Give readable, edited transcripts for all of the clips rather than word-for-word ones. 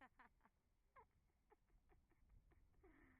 Alright, that sounds good. No. Yeah, I do actually.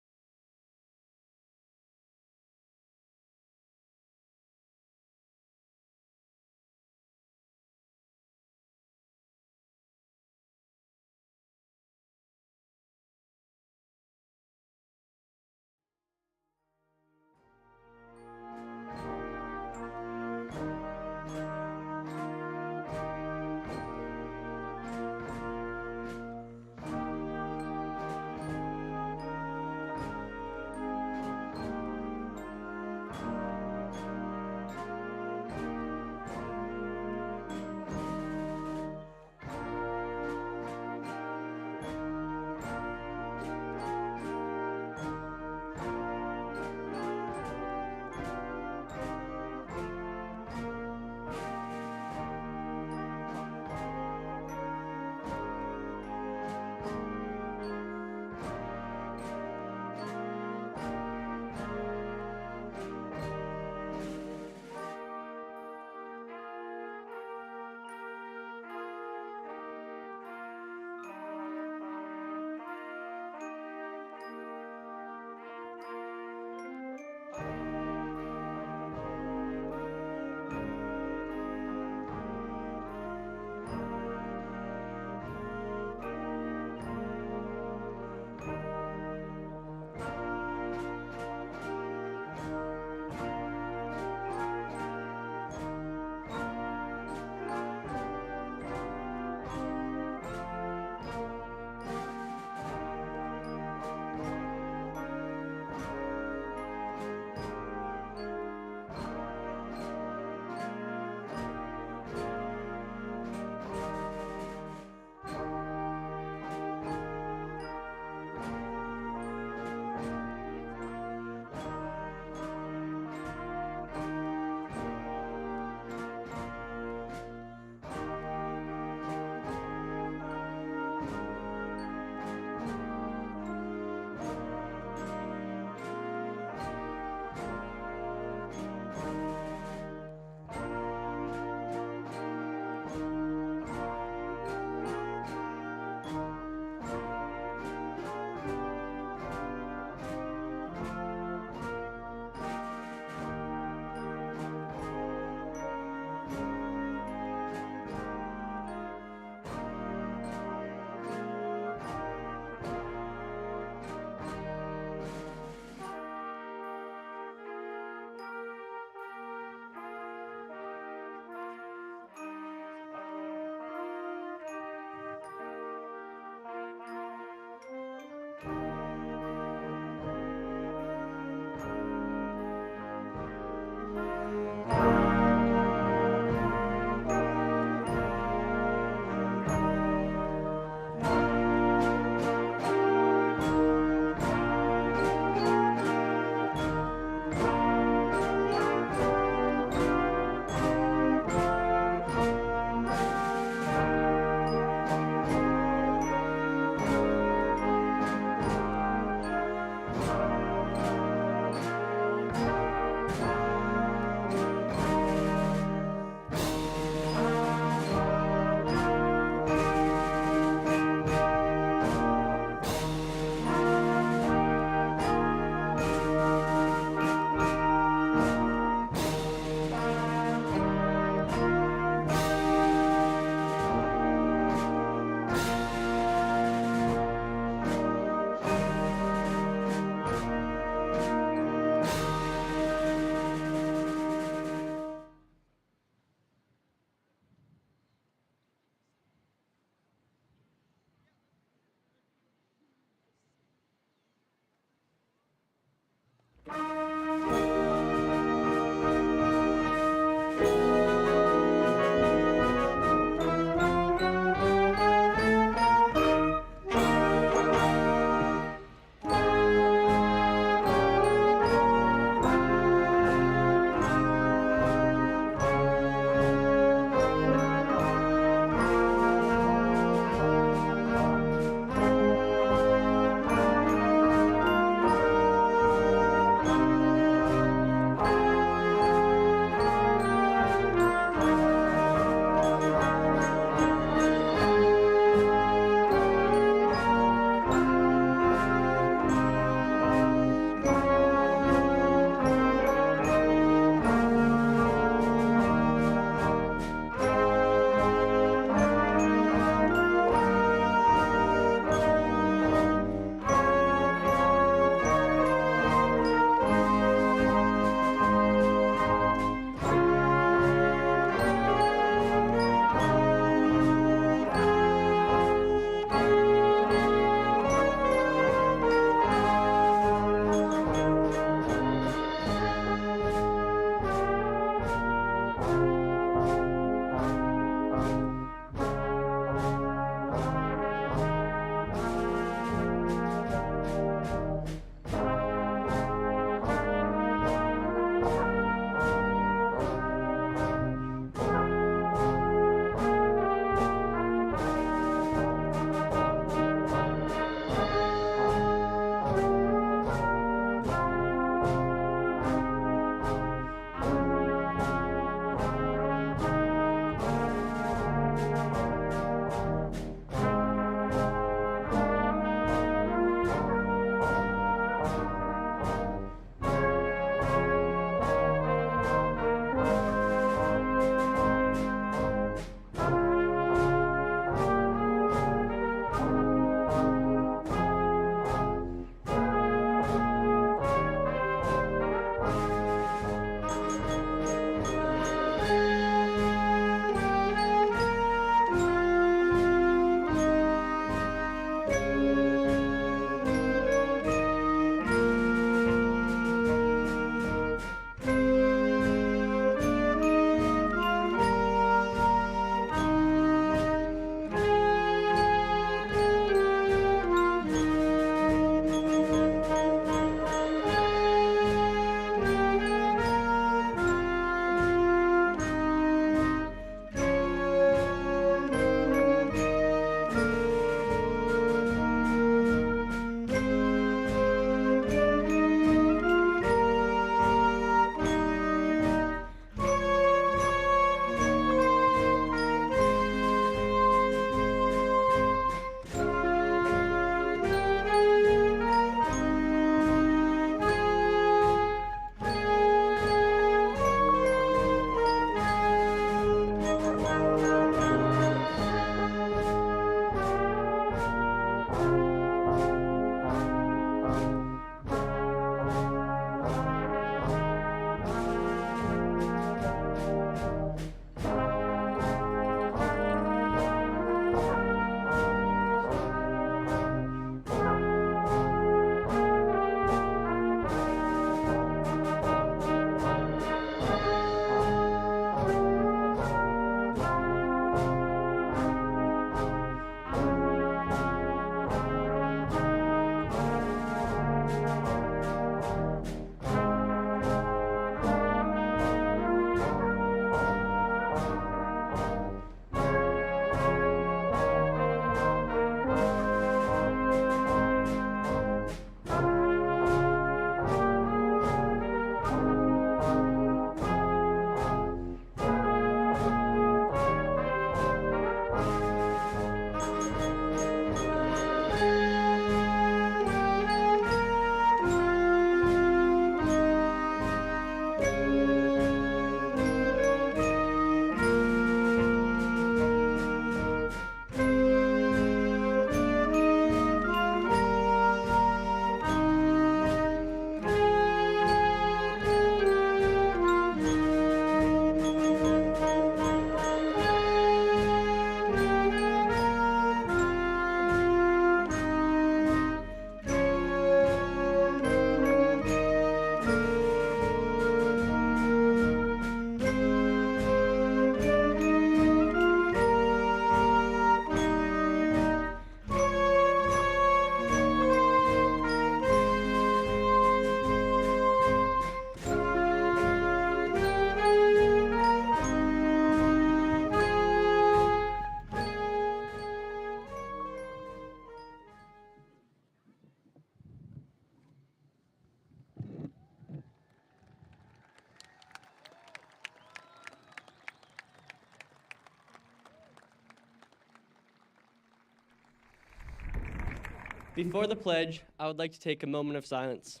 Before the pledge, I would like to take a moment of silence.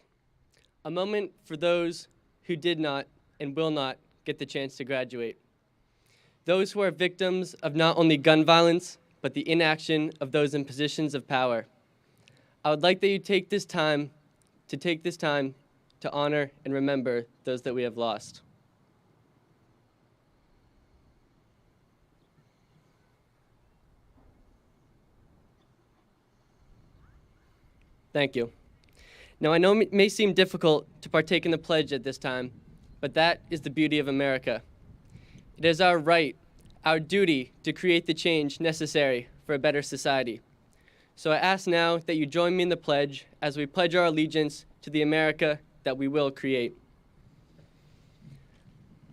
A moment for those who did not and will not get the chance to graduate. Those who are victims of not only gun violence, but the inaction of those in positions of power. I would like that you take this time to honor and remember those that we have lost. Thank you. Now, I know it may seem difficult to partake in the pledge at this time, but that is the beauty of America. It is our right, our duty to create the change necessary for a better society. So I ask now that you join me in the pledge as we pledge our allegiance to the America that we will create.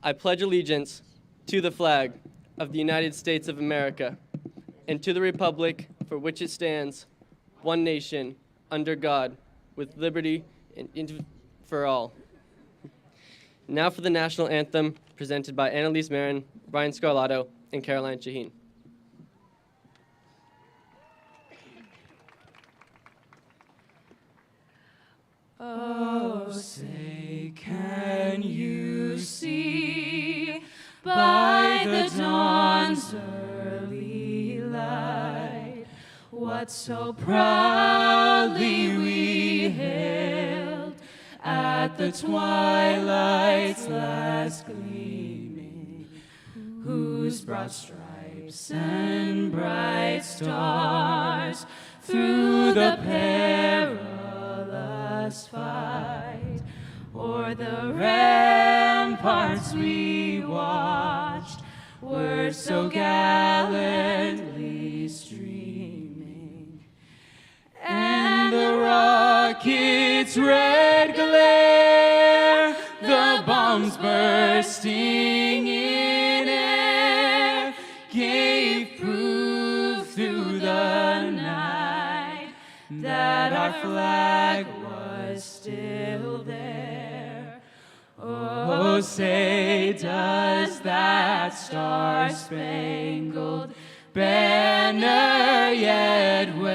I pledge allegiance to the flag of the United States of America and to the republic for which it stands, one nation, under God, with liberty and for all. Now for the national anthem, presented by Annalise Marin, Ryan Scarlato, and Caroline Shaheen. Oh, say, can you see by the dawn's early light what so proudly we hailed at the twilight's last gleaming, whose broad stripes and bright stars through the perilous fight o'er the ramparts we watched were so gallantly streaming, and the rocket's red glare, the bombs bursting in air, gave proof through the night that our flag was still there. Oh, say, does that star-spangled banner yet wave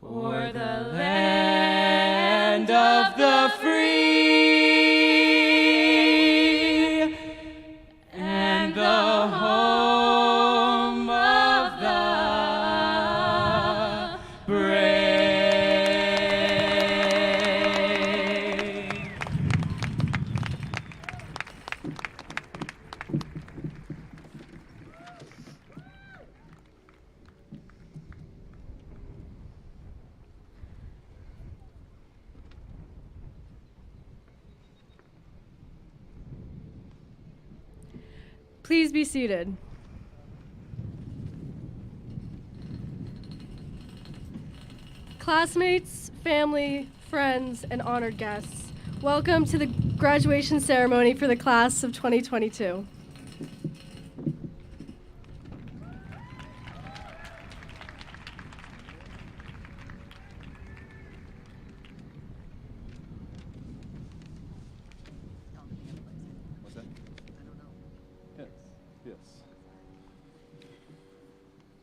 o'er the land of the free and the home of the brave? Please be seated. Classmates, family, friends, and honored guests, welcome to the graduation ceremony for the class of 2022. What's that? Yes.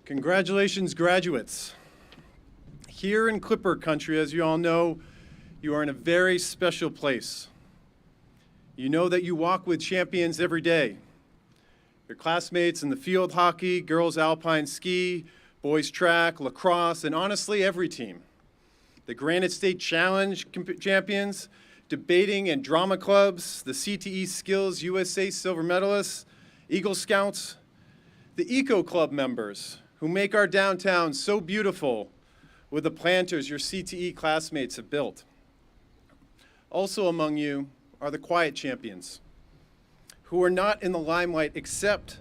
Congratulations, graduates. Here in Clipper country, as you all know, you are in a very special place. You know that you walk with champions every day. Your classmates in the field hockey, girls alpine ski, boys track, lacrosse, and honestly, every team. The Granite State Challenge champions, debating and drama clubs, the CTE Skills USA silver medalists, Eagle Scouts, the Eco Club members who make our downtown so beautiful with the planters your CTE classmates have built. Also among you are the quiet champions who are not in the limelight except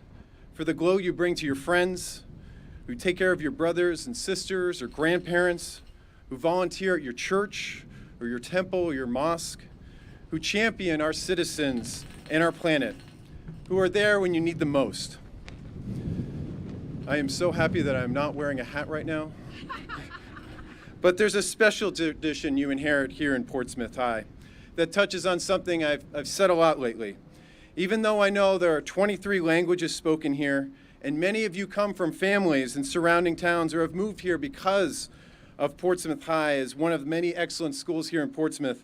for the glow you bring to your friends, who take care of your brothers and sisters or grandparents, who volunteer at your church or your temple or your mosque, who champion our citizens and our planet, who are there when you need them most. I am so happy that I'm not wearing a hat right now. But there's a special tradition you inherit here in Portsmouth High that touches on something I've said a lot lately. Even though I know there are 23 languages spoken here and many of you come from families in surrounding towns or have moved here because of Portsmouth High as one of the many excellent schools here in Portsmouth,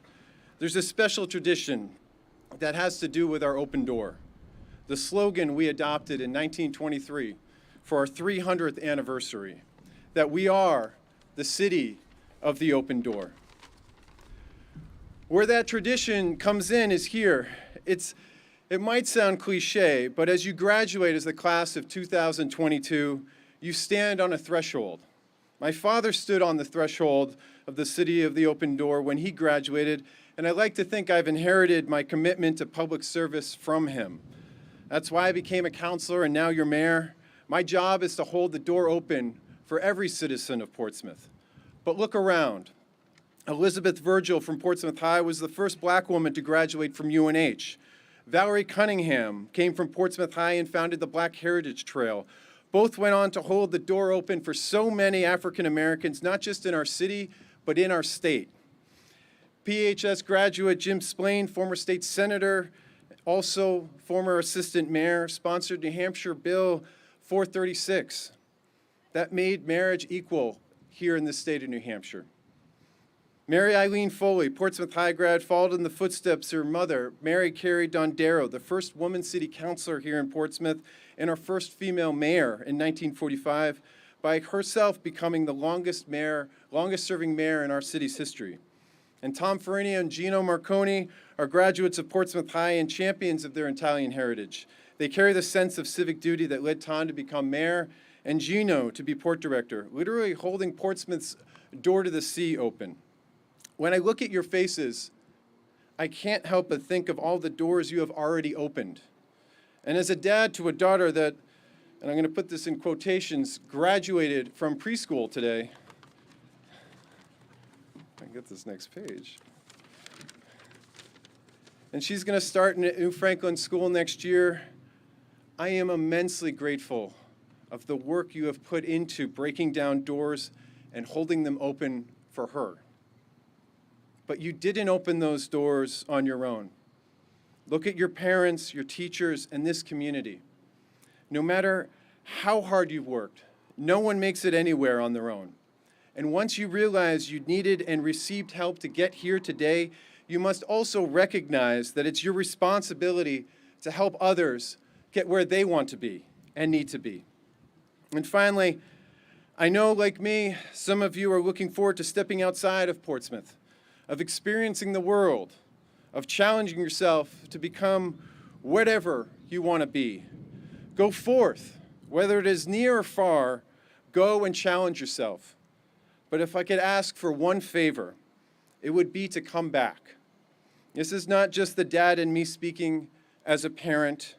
there's a special tradition that has to do with our open door. The slogan we adopted in 1923 for our 300th anniversary, that we are the city of the open door. Where that tradition comes in is here. It might sound cliche, but as you graduate as the class of 2022, you stand on a threshold. My father stood on the threshold of the city of the open door when he graduated, and I like to think I've inherited my commitment to public service from him. That's why I became a counselor and now your mayor. My job is to hold the door open for every citizen of Portsmouth. But look around. Elizabeth Virgil from Portsmouth High was the first black woman to graduate from UNH. Valerie Cunningham came from Portsmouth High and founded the Black Heritage Trail. Both went on to hold the door open for so many African Americans, not just in our city, but in our state. PHS graduate Jim Splain, former state senator, also former assistant mayor, sponsored New Hampshire Bill 436 that made marriage equal here in the state of New Hampshire. Mary Eileen Foley, Portsmouth High grad, followed in the footsteps of her mother, Mary Carey Dondero, the first woman city councilor here in Portsmouth and our first female mayor in 1945, by herself becoming the longest serving mayor in our city's history. And Tom Farinio and Gino Marconi are graduates of Portsmouth High and champions of their Italian heritage. They carry the sense of civic duty that led Tom to become mayor and Gino to be port director, literally holding Portsmouth's door to the sea open. When I look at your faces, I can't help but think of all the doors you have already opened. And as a dad to a daughter that, and I'm going to put this in quotations, graduated from preschool today. I can get this next page. And she's going to start in New Franklin School next year. I am immensely grateful of the work you have put into breaking down doors and holding them open for her. But you didn't open those doors on your own. Look at your parents, your teachers, and this community. No matter how hard you've worked, no one makes it anywhere on their own. And once you realize you needed and received help to get here today, you must also recognize that it's your responsibility to help others get where they want to be and need to be. And finally, I know, like me, some of you are looking forward to stepping outside of Portsmouth, of experiencing the world, of challenging yourself to become whatever you want to be. Go forth, whether it is near or far, go and challenge yourself. But if I could ask for one favor, it would be to come back. This is not just the dad and me speaking as a parent.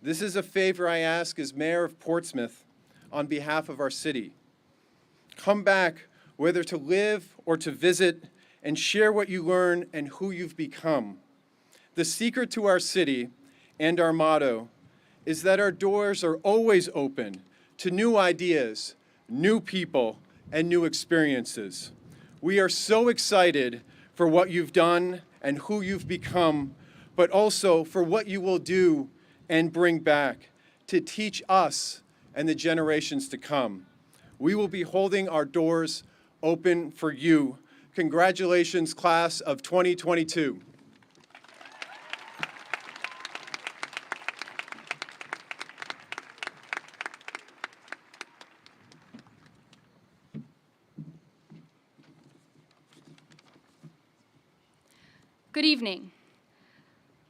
This is a favor I ask as mayor of Portsmouth on behalf of our city. Come back, whether to live or to visit, and share what you learn and who you've become. The secret to our city and our motto is that our doors are always open to new ideas, new people, and new experiences. We are so excited for what you've done and who you've become, but also for what you will do and bring back to teach us and the generations to come. We will be holding our doors open for you. Congratulations, class of 2022. Good evening.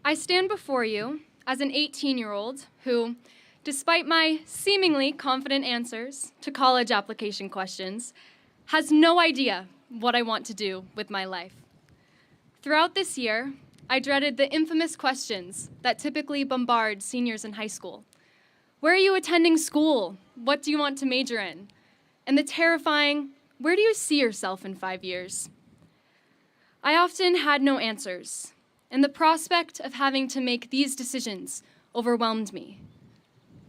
I stand before you as an 18-year-old who, despite my seemingly confident answers to college application questions, has no idea what I want to do with my life. Throughout this year, I dreaded the infamous questions that typically bombard seniors in high school. Where are you attending school? What do you want to major in? And the terrifying, where do you see yourself in 5 years? I often had no answers, and the prospect of having to make these decisions overwhelmed me.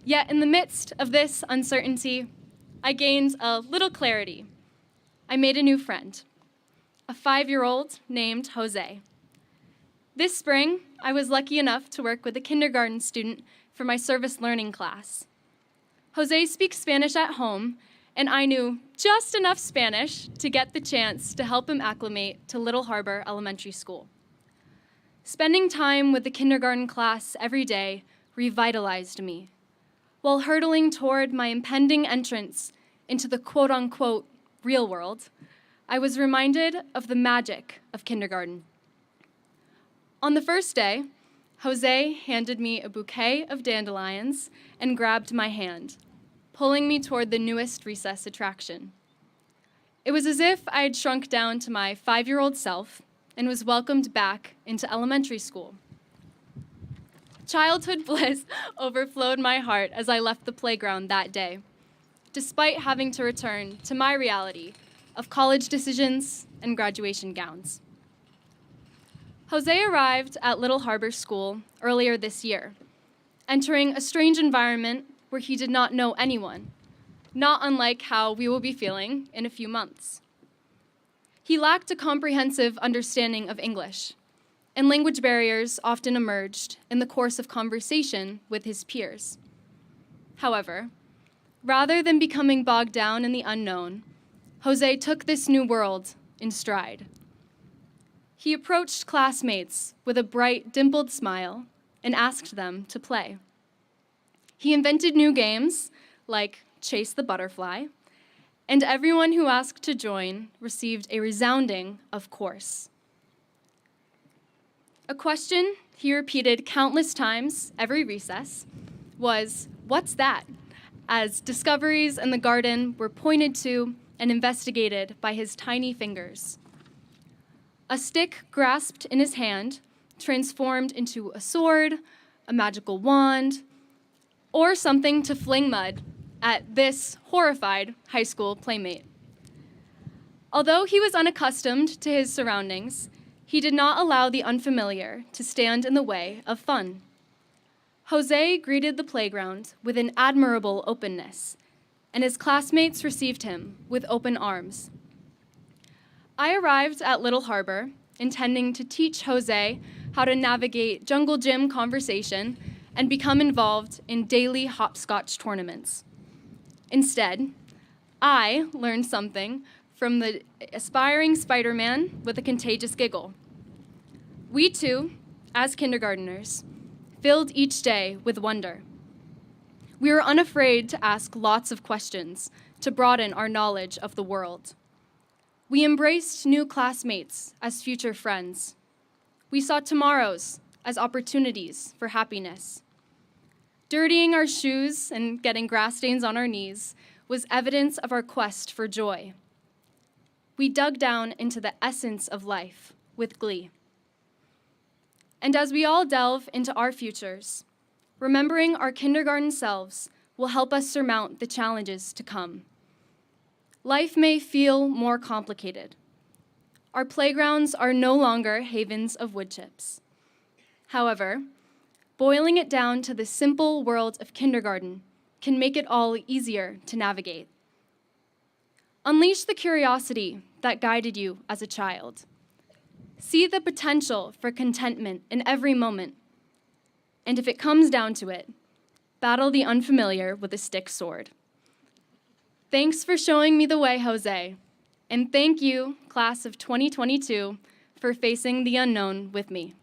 Yet in the midst of this uncertainty, I gained a little clarity. I made a new friend, a 5-year-old named Jose. This spring, I was lucky enough to work with a kindergarten student for my service learning class. Jose speaks Spanish at home, and I knew just enough Spanish to get the chance to help him acclimate to Little Harbor Elementary School. Spending time with the kindergarten class every day revitalized me, while hurtling toward my impending entrance into the quote-unquote real world. I was reminded of the magic of kindergarten. On the first day, Jose handed me a bouquet of dandelions and grabbed my hand, pulling me toward the newest recess attraction. It was as if I had shrunk down to my 5-year-old self and was welcomed back into elementary school. Childhood bliss overflowed my heart as I left the playground that day, despite having to return to my reality of college decisions and graduation gowns. Jose arrived at Little Harbor School earlier this year, entering a strange environment where he did not know anyone, not unlike how we will be feeling in a few months. He lacked a comprehensive understanding of English, and language barriers often emerged in the course of conversation with his peers. However, rather than becoming bogged down in the unknown, Jose took this new world in stride. He approached classmates with a bright, dimpled smile and asked them to play. He invented new games like Chase the Butterfly, and everyone who asked to join received a resounding "of course." A question he repeated countless times every recess was, "What's that?" as discoveries in the garden were pointed to and investigated by his tiny fingers. A stick grasped in his hand transformed into a sword, a magical wand, or something to fling mud at this horrified high school playmate. Although he was unaccustomed to his surroundings, he did not allow the unfamiliar to stand in the way of fun. Jose greeted the playground with an admirable openness, and his classmates received him with open arms. I arrived at Little Harbor intending to teach Jose how to navigate jungle gym conversation and become involved in daily hopscotch tournaments. Instead, I learned something from the aspiring Spider-Man with a contagious giggle. We too, as kindergarteners, filled each day with wonder. We were unafraid to ask lots of questions to broaden our knowledge of the world. We embraced new classmates as future friends. We saw tomorrows as opportunities for happiness. Dirtying our shoes and getting grass stains on our knees was evidence of our quest for joy. We dug down into the essence of life with glee. And as we all delve into our futures, remembering our kindergarten selves will help us surmount the challenges to come. Life may feel more complicated. Our playgrounds are no longer havens of wood chips. However, boiling it down to the simple world of kindergarten can make it all easier to navigate. Unleash the curiosity that guided you as a child. See the potential for contentment in every moment. And if it comes down to it, battle the unfamiliar with a stick sword. Thanks for showing me the way, Jose. And thank you, class of 2022, for facing the unknown with me.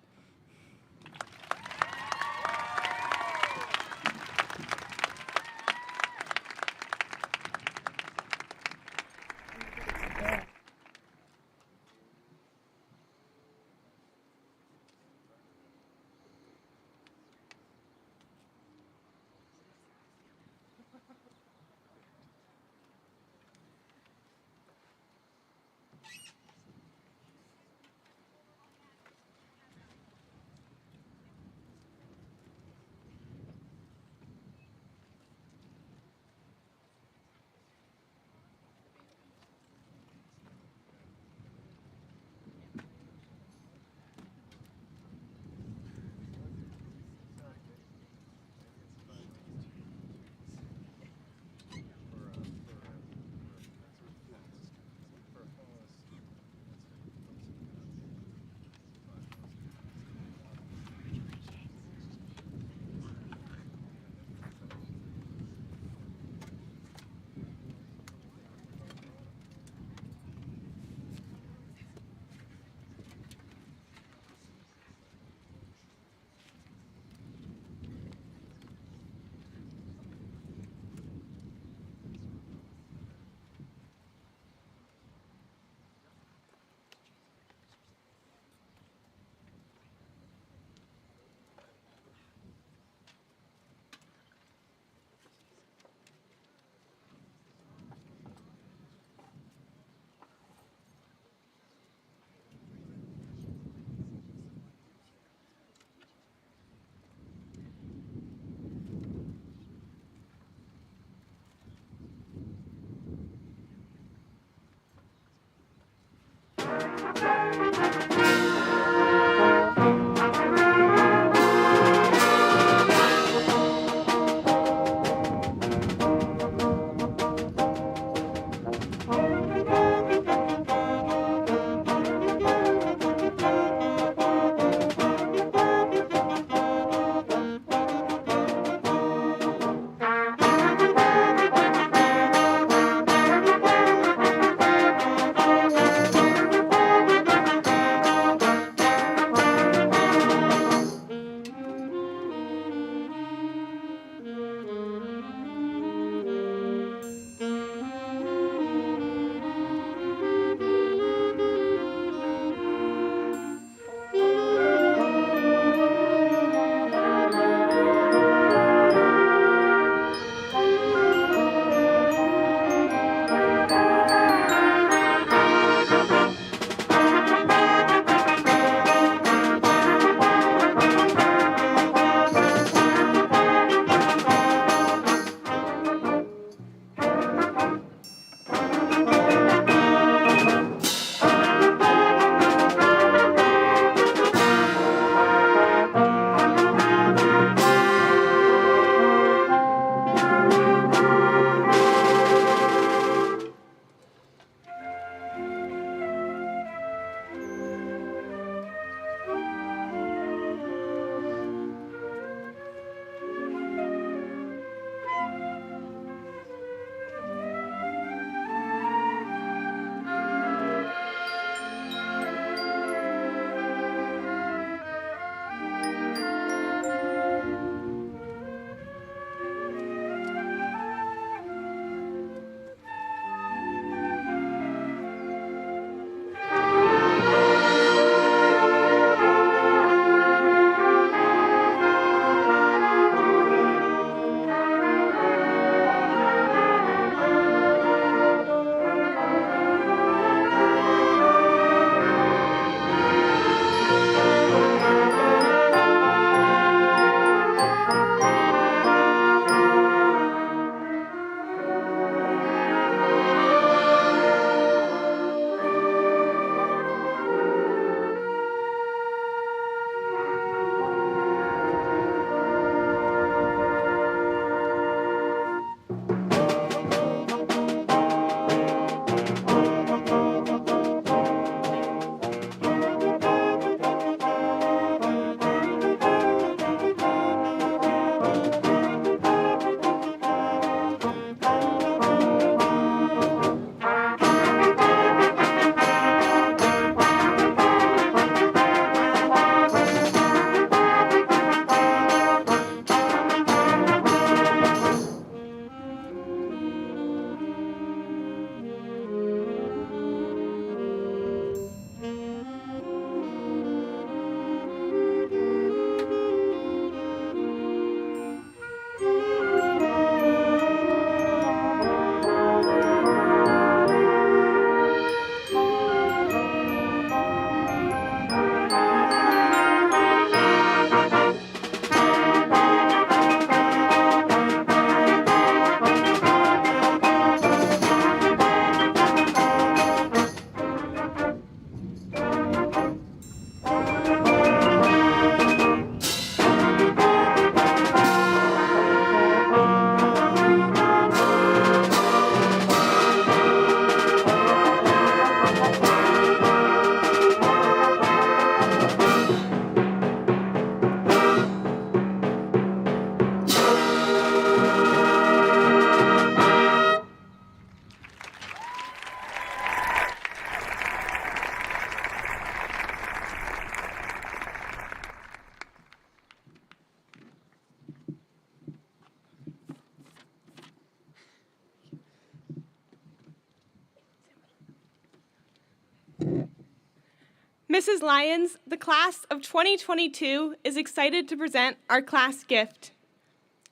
Mrs. Lyons, the class of 2022 is excited to present our class gift.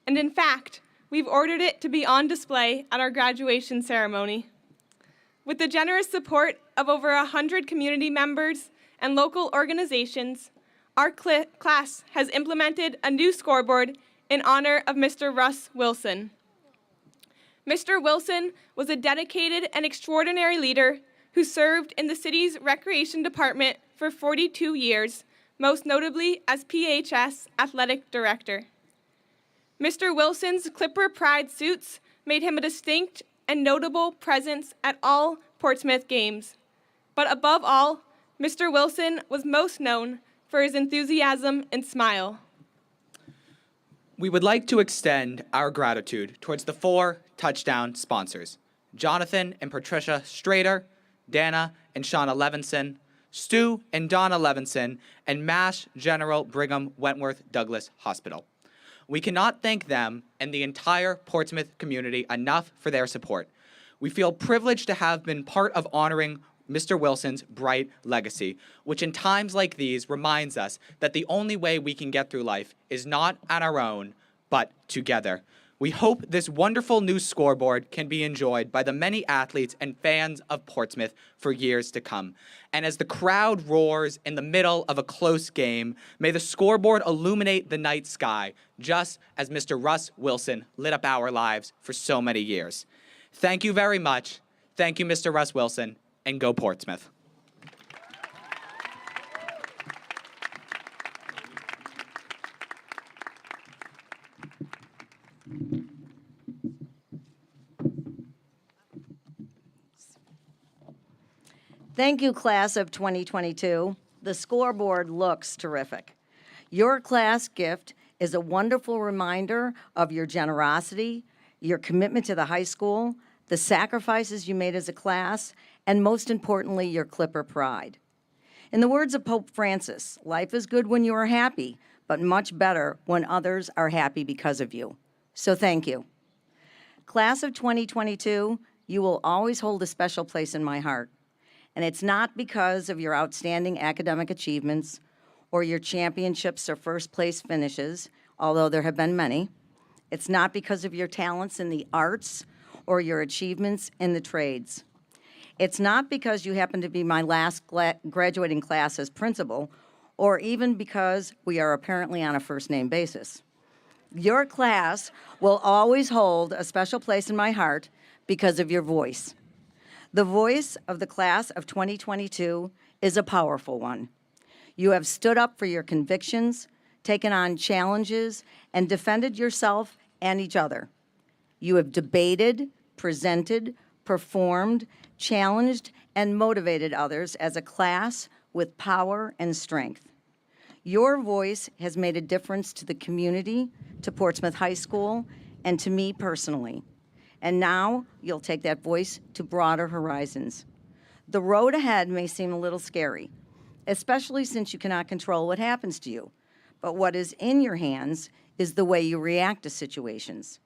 And in fact, we've ordered it to be on display at our graduation ceremony. With the generous support of over 100 community members and local organizations, our class has implemented a new scoreboard in honor of Mr. Russ Wilson. Mr. Wilson was a dedicated and extraordinary leader who served in the city's recreation department for 42 years, most notably as PHS Athletic Director. Mr. Wilson's Clipper Pride suits made him a distinct and notable presence at all Portsmouth games. But above all, Mr. Wilson was most known for his enthusiasm and smile. We would like to extend our gratitude towards the 4 touchdown sponsors, Jonathan and Patricia Strader, Dana and Shauna Levinson, Stu and Donna Levinson, and Mass General Brigham Wentworth Douglas Hospital. We cannot thank them and the entire Portsmouth community enough for their support. We feel privileged to have been part of honoring Mr. Wilson's bright legacy, which in times like these reminds us that the only way we can get through life is not on our own, but together. We hope this wonderful new scoreboard can be enjoyed by the many athletes and fans of Portsmouth for years to come. And as the crowd roars in the middle of a close game, may the scoreboard illuminate the night sky, just as Mr. Russ Wilson lit up our lives for so many years. Thank you very much. Thank you, Mr. Russ Wilson, and go Portsmouth. Thank you, class of 2022. The scoreboard looks terrific. Your class gift is a wonderful reminder of your generosity, your commitment to the high school, the sacrifices you made as a class, and most importantly, your Clipper pride. In the words of Pope Francis, life is good when you are happy, but much better when others are happy because of you. So thank you. Class of 2022, you will always hold a special place in my heart. And it's not because of your outstanding academic achievements or your championships or first place finishes, although there have been many. It's not because of your talents in the arts or your achievements in the trades. It's not because you happen to be my last graduating class as principal, or even because we are apparently on a first name basis. Your class will always hold a special place in my heart because of your voice. The voice of the class of 2022 is a powerful one. You have stood up for your convictions, taken on challenges, and defended yourself and each other. You have debated, presented, performed, challenged, and motivated others as a class with power and strength. Your voice has made a difference to the community, to Portsmouth High School, and to me personally. And now you'll take that voice to broader horizons. The road ahead may seem a little scary, especially since you cannot control what happens to you. But what is in your hands is the way you react to situations.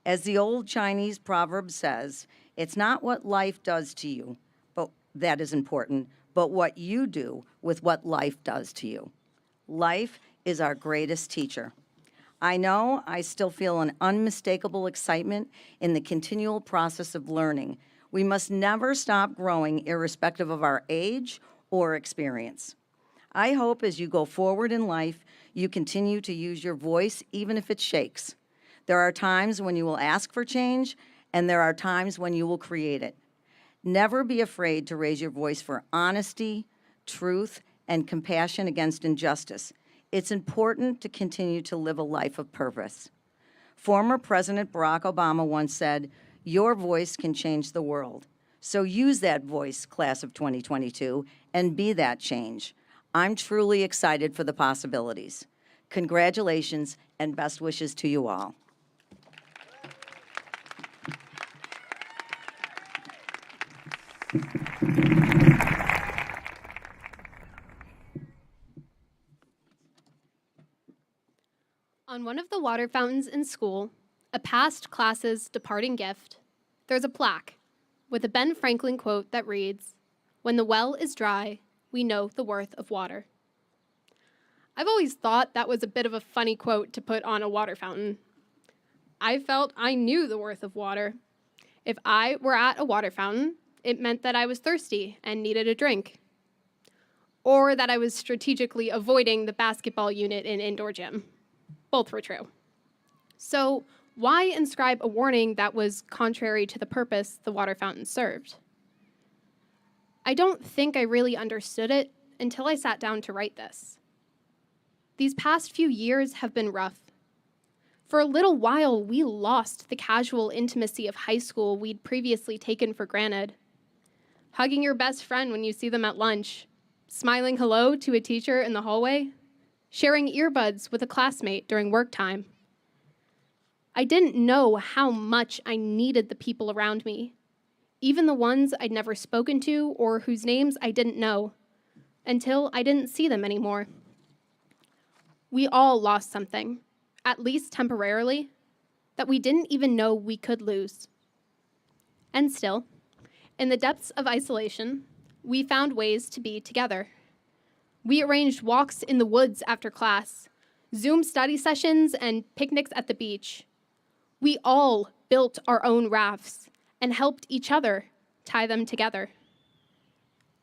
As the old Chinese proverb says, it's not what life does to you, but that is important, but what you do with what life does to you. Life is our greatest teacher. I know I still feel an unmistakable excitement in the continual process of learning. We must never stop growing irrespective of our age or experience. I hope as you go forward in life, you continue to use your voice even if it shakes. There are times when you will ask for change, and there are times when you will create it. Never be afraid to raise your voice for honesty, truth, and compassion against injustice. It's important to continue to live a life of purpose. Former President Barack Obama once said, "Your voice can change the world." So use that voice, class of 2022, and be that change. I'm truly excited for the possibilities. Congratulations and best wishes to you all. On one of the water fountains in school, a past class's departing gift, there's a plaque with a Ben Franklin quote that reads, "When the well is dry, we know the worth of water. I've always thought that was a bit of a funny quote to put on a water fountain. I felt I knew the worth of water. If I were at a water fountain, it meant that I was thirsty and needed a drink, or that I was strategically avoiding the basketball unit in indoor gym. Both were true. So why inscribe a warning that was contrary to the purpose the water fountain served? I don't think I really understood it until I sat down to write this. These past few years have been rough. For a little while, we lost the casual intimacy of high school we'd previously taken for granted. Hugging your best friend when you see them at lunch, smiling hello to a teacher in the hallway, sharing earbuds with a classmate during work time. I didn't know how much I needed the people around me, even the ones I'd never spoken to or whose names I didn't know, until I didn't see them anymore. We all lost something, at least temporarily, that we didn't even know we could lose. And still, in the depths of isolation, we found ways to be together. We arranged walks in the woods after class, Zoom study sessions, and picnics at the beach. We all built our own rafts and helped each other tie them together.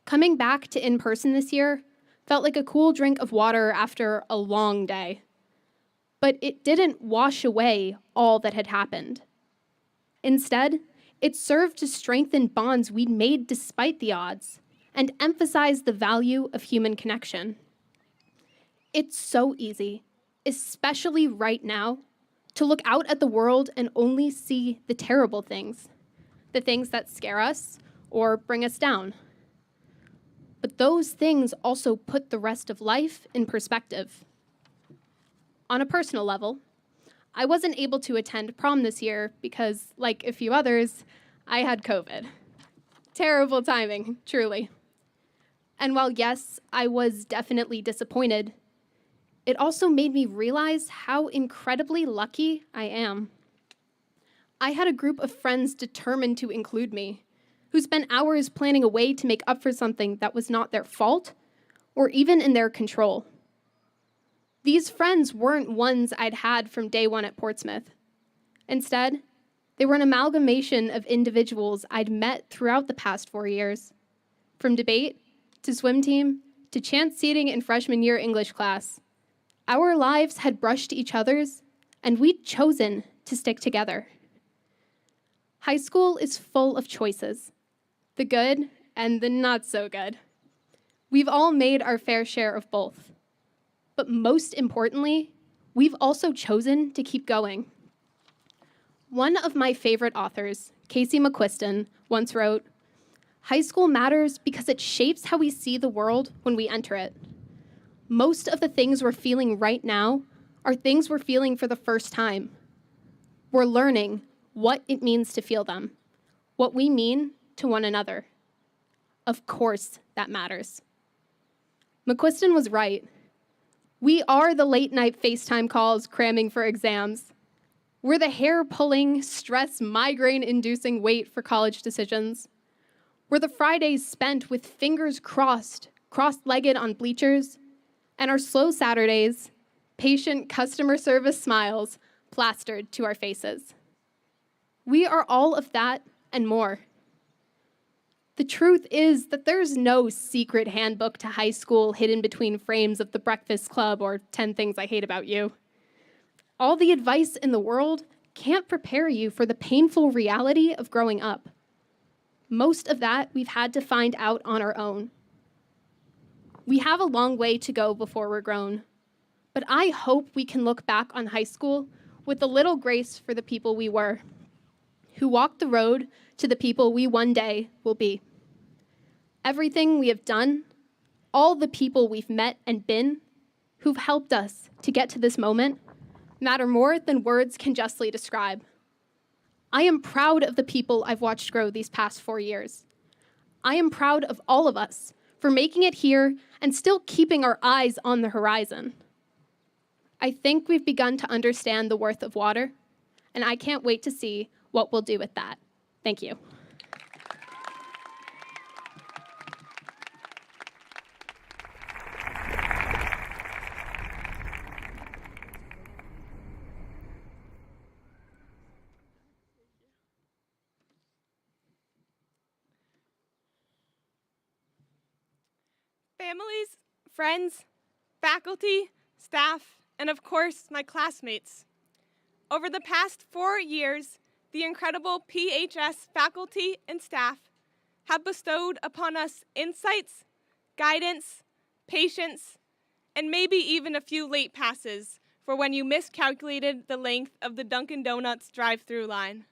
Coming back to in-person this year felt like a cool drink of water after a long day. But it didn't wash away all that had happened. Instead, it served to strengthen bonds we'd made despite the odds and emphasize the value of human connection. It's so easy, especially right now, to look out at the world and only see the terrible things, the things that scare us or bring us down. But those things also put the rest of life in perspective. On a personal level, I wasn't able to attend prom this year because, like a few others, I had COVID. Terrible timing, truly. And while yes, I was definitely disappointed, it also made me realize how incredibly lucky I am. I had a group of friends determined to include me, who spent hours planning a way to make up for something that was not their fault or even in their control. These friends weren't ones I'd had from day one at Portsmouth. Instead, they were an amalgamation of individuals I'd met throughout the past 4 years, from debate to swim team to chance seating in freshman year English class. Our lives had brushed each other's, and we'd chosen to stick together. High school is full of choices, the good and the not so good. We've all made our fair share of both. But most importantly, we've also chosen to keep going. One of my favorite authors, Casey McQuiston, once wrote, "High school matters because it shapes how we see the world when we enter it. Most of the things we're feeling right now are things we're feeling for the first time. We're learning what it means to feel them, what we mean to one another. Of course, that matters." McQuiston was right. We are the late-night FaceTime calls cramming for exams. We're the hair-pulling, stress, migraine-inducing wait for college decisions. We're the Fridays spent with fingers crossed, cross-legged on bleachers, and our slow Saturdays, patient customer service smiles plastered to our faces. We are all of that and more. The truth is that there's no secret handbook to high school hidden between frames of The Breakfast Club or 10 Things I Hate About You. All the advice in the world can't prepare you for the painful reality of growing up. Most of that we've had to find out on our own. We have a long way to go before we're grown, but I hope we can look back on high school with a little grace for the people we were, who walked the road to the people we one day will be. Everything we have done, all the people we've met and been, who've helped us to get to this moment, matter more than words can justly describe. I am proud of the people I've watched grow these past 4 years. I am proud of all of us for making it here and still keeping our eyes on the horizon. I think we've begun to understand the worth of water, and I can't wait to see what we'll do with that. Thank you. families, friends, faculty, staff, and of course, my classmates. Over the past 4 years, the incredible PHS faculty and staff have bestowed upon us insights, guidance, patience, and maybe even a few late passes for when you miscalculated the length of the Dunkin' Donuts drive-through line.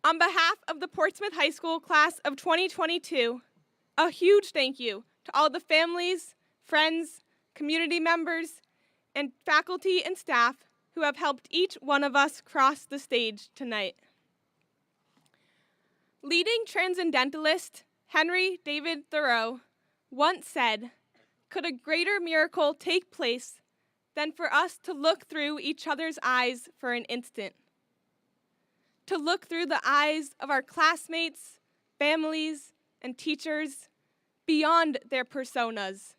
On behalf of the Portsmouth High School class of 2022, a huge thank you to all the families, friends, community members, and faculty and staff who have helped each one of us cross the stage tonight. Leading transcendentalist Henry David Thoreau once said, "Could a greater miracle take place than for us to look through each other's eyes for an instant? To look through the eyes of our classmates, families, and teachers beyond their personas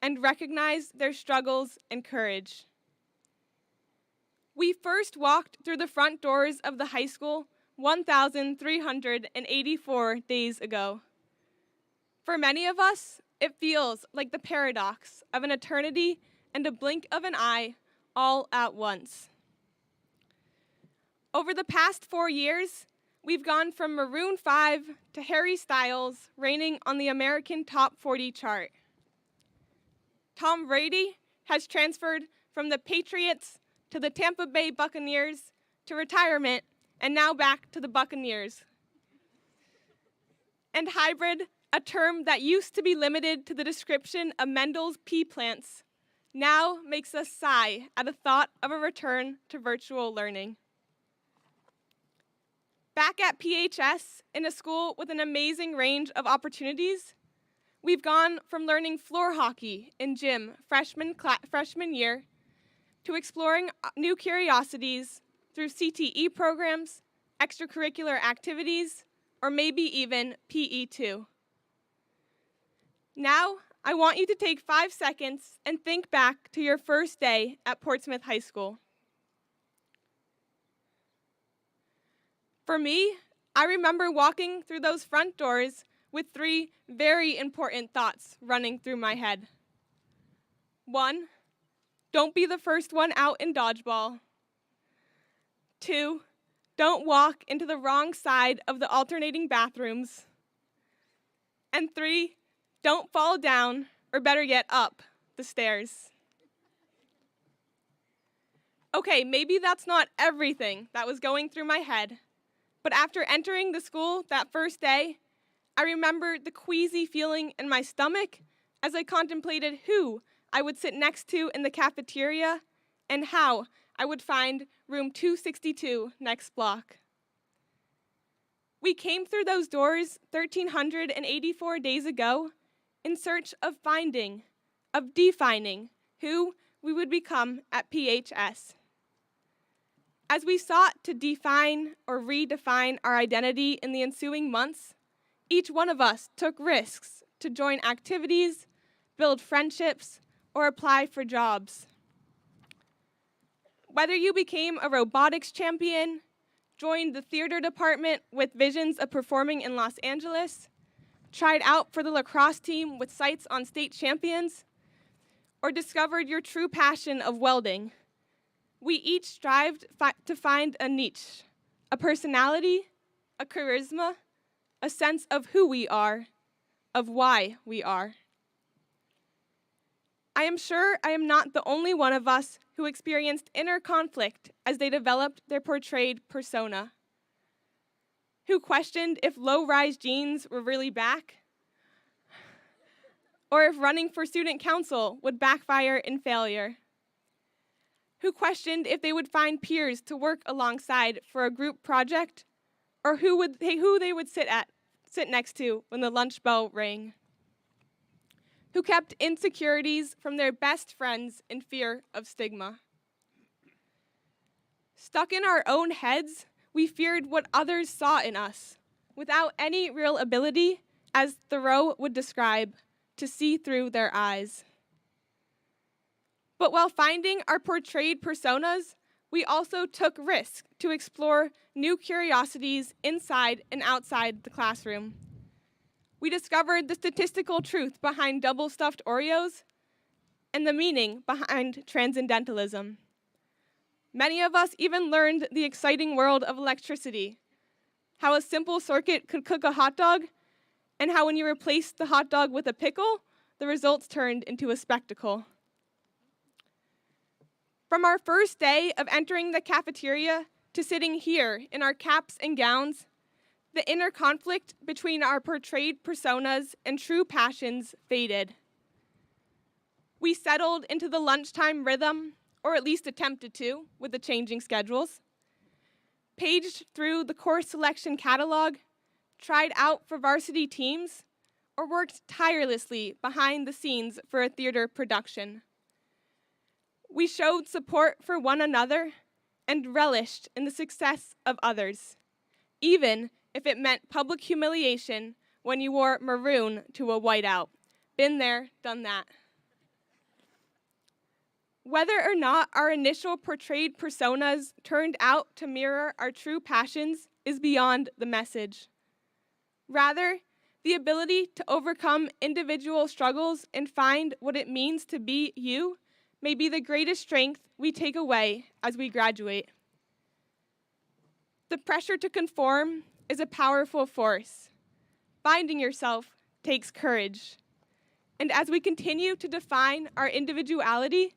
and recognize their struggles and courage." We first walked through the front doors of the high school 1,384 days ago. For many of us, it feels like the paradox of an eternity and a blink of an eye all at once. Over the past 4 years, we've gone from Maroon 5 to Harry Styles reigning on the American Top 40 chart. Tom Brady has transferred from the Patriots to the Tampa Bay Buccaneers to retirement and now back to the Buccaneers. And hybrid, a term that used to be limited to the description of Mendel's pea plants, now makes us sigh at the thought of a return to virtual learning. Back at PHS, in a school with an amazing range of opportunities, we've gone from learning floor hockey in gym freshman year to exploring new curiosities through CTE programs, extracurricular activities, or maybe even PE2. Now, I want you to take 5 seconds and think back to your first day at Portsmouth High School. For me, I remember walking through those front doors with 3 very important thoughts running through my head. 1, don't be the first one out in dodgeball. 2, don't walk into the wrong side of the alternating bathrooms. And 3, don't fall down, or better yet, up the stairs. Okay, maybe that's not everything that was going through my head, but after entering the school that first day, I remembered the queasy feeling in my stomach as I contemplated who I would sit next to in the cafeteria and how I would find room 262 next block. We came through those doors 1,384 days ago in search of finding, of defining who we would become at PHS. As we sought to define or redefine our identity in the ensuing months, each one of us took risks to join activities, build friendships, or apply for jobs. Whether you became a robotics champion, joined the theater department with visions of performing in Los Angeles, tried out for the lacrosse team with sights on state champions, or discovered your true passion of welding, we each strived to find a niche, a personality, a charisma, a sense of who we are, of why we are. I am sure I am not the only one of us who experienced inner conflict as they developed their portrayed persona, who questioned if low-rise jeans were really back, or if running for student council would backfire in failure, who questioned if they would find peers to work alongside for a group project, or who they would sit next to when the lunch bell rang, who kept insecurities from their best friends in fear of stigma. Stuck in our own heads, we feared what others saw in us, without any real ability, as Thoreau would describe, to see through their eyes. But while finding our portrayed personas, we also took risks to explore new curiosities inside and outside the classroom. we discovered the statistical truth behind double stuffed Oreos and the meaning behind transcendentalism. Many of us even learned the exciting world of electricity, how a simple circuit could cook a hot dog, and how when you replaced the hot dog with a pickle, the results turned into a spectacle. From our first day of entering the cafeteria to sitting here in our caps and gowns, the inner conflict between our portrayed personas and true passions faded. We settled into the lunchtime rhythm, or at least attempted to, with the changing schedules, paged through the course selection catalog, tried out for varsity teams, or worked tirelessly behind the scenes for a theater production. We showed support for one another and relished in the success of others, even if it meant public humiliation when you wore maroon to a whiteout. Been there, done that. Whether or not our initial portrayed personas turned out to mirror our true passions is beyond the message. Rather, the ability to overcome individual struggles and find what it means to be you may be the greatest strength we take away as we graduate. The pressure to conform is a powerful force. Finding yourself takes courage. And as we continue to define our individuality,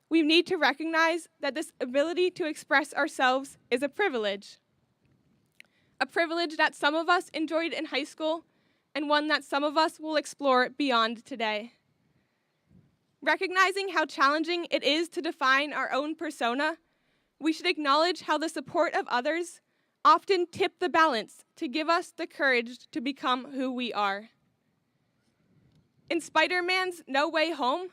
we need to recognize that this ability to express ourselves is a privilege that some of us enjoyed in high school and one that some of us will explore beyond today. Recognizing how challenging it is to define our own persona, we should acknowledge how the support of others often tip the balance to give us the courage to become who we are. In Spider-Man's No Way Home,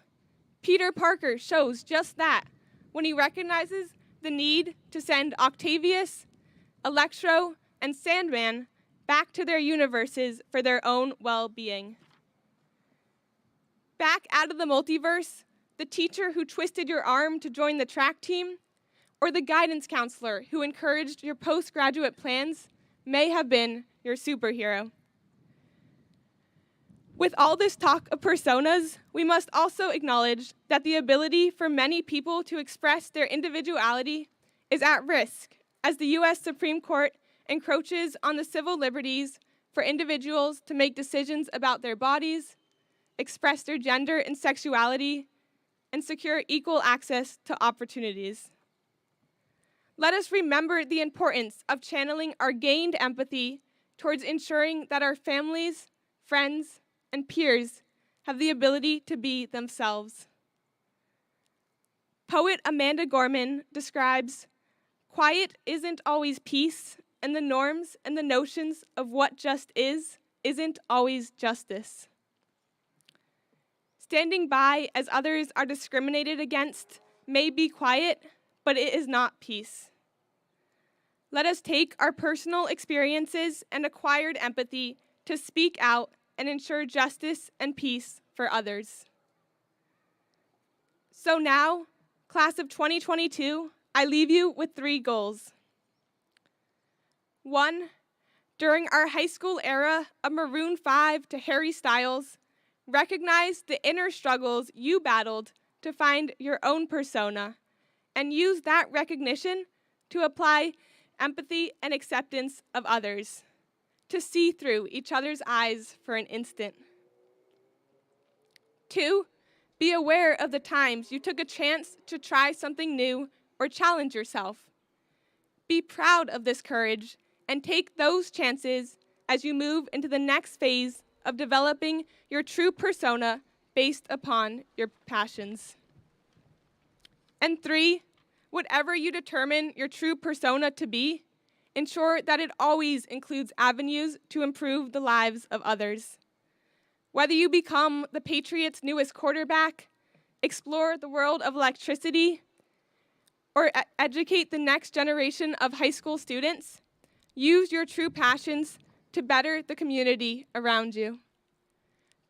Peter Parker shows just that when he recognizes the need to send Octavius, Electro, and Sandman back to their universes for their own well-being. Back out of the multiverse, the teacher who twisted your arm to join the track team, or the guidance counselor who encouraged your postgraduate plans may have been your superhero. With all this talk of personas, we must also acknowledge that the ability for many people to express their individuality is at risk as the U.S. Supreme Court encroaches on the civil liberties for individuals to make decisions about their bodies, express their gender and sexuality, and secure equal access to opportunities. Let us remember the importance of channeling our gained empathy towards ensuring that our families, friends, and peers have the ability to be themselves. Poet Amanda Gorman describes, "Quiet isn't always peace, and the norms and the notions of what just isn't always justice." Standing by as others are discriminated against may be quiet, but it is not peace. Let us take our personal experiences and acquired empathy to speak out and ensure justice and peace for others. So now, class of 2022, I leave you with 3 goals. 1, during our high school era of Maroon 5 to Harry Styles, recognize the inner struggles you battled to find your own persona, and use that recognition to apply empathy and acceptance of others, to see through each other's eyes for an instant. 2, be aware of the times you took a chance to try something new or challenge yourself. Be proud of this courage and take those chances as you move into the next phase of developing your true persona based upon your passions. And 3, whatever you determine your true persona to be, ensure that it always includes avenues to improve the lives of others. Whether you become the Patriots' newest quarterback, explore the world of electricity, or educate the next generation of high school students, use your true passions to better the community around you.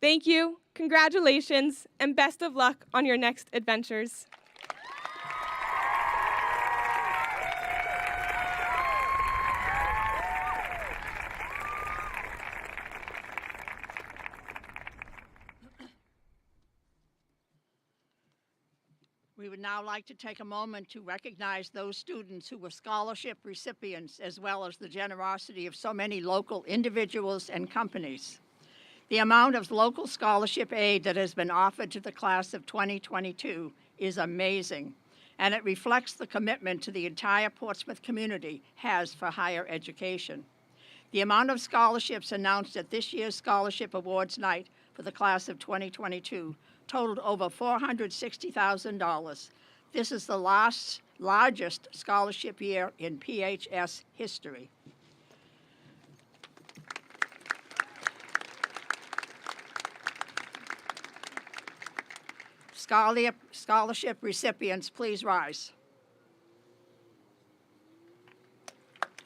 Thank you, congratulations, and best of luck on your next adventures. We would now like to take a moment to recognize those students who were scholarship recipients, as well as the generosity of so many local individuals and companies. The amount of local scholarship aid that has been offered to the class of 2022 is amazing, and it reflects the commitment to the entire Portsmouth community has for higher education. The amount of scholarships announced at this year's Scholarship Awards Night for the class of 2022 totaled over $460,000. This is the largest scholarship year in PHS history. Scholarship recipients, please rise.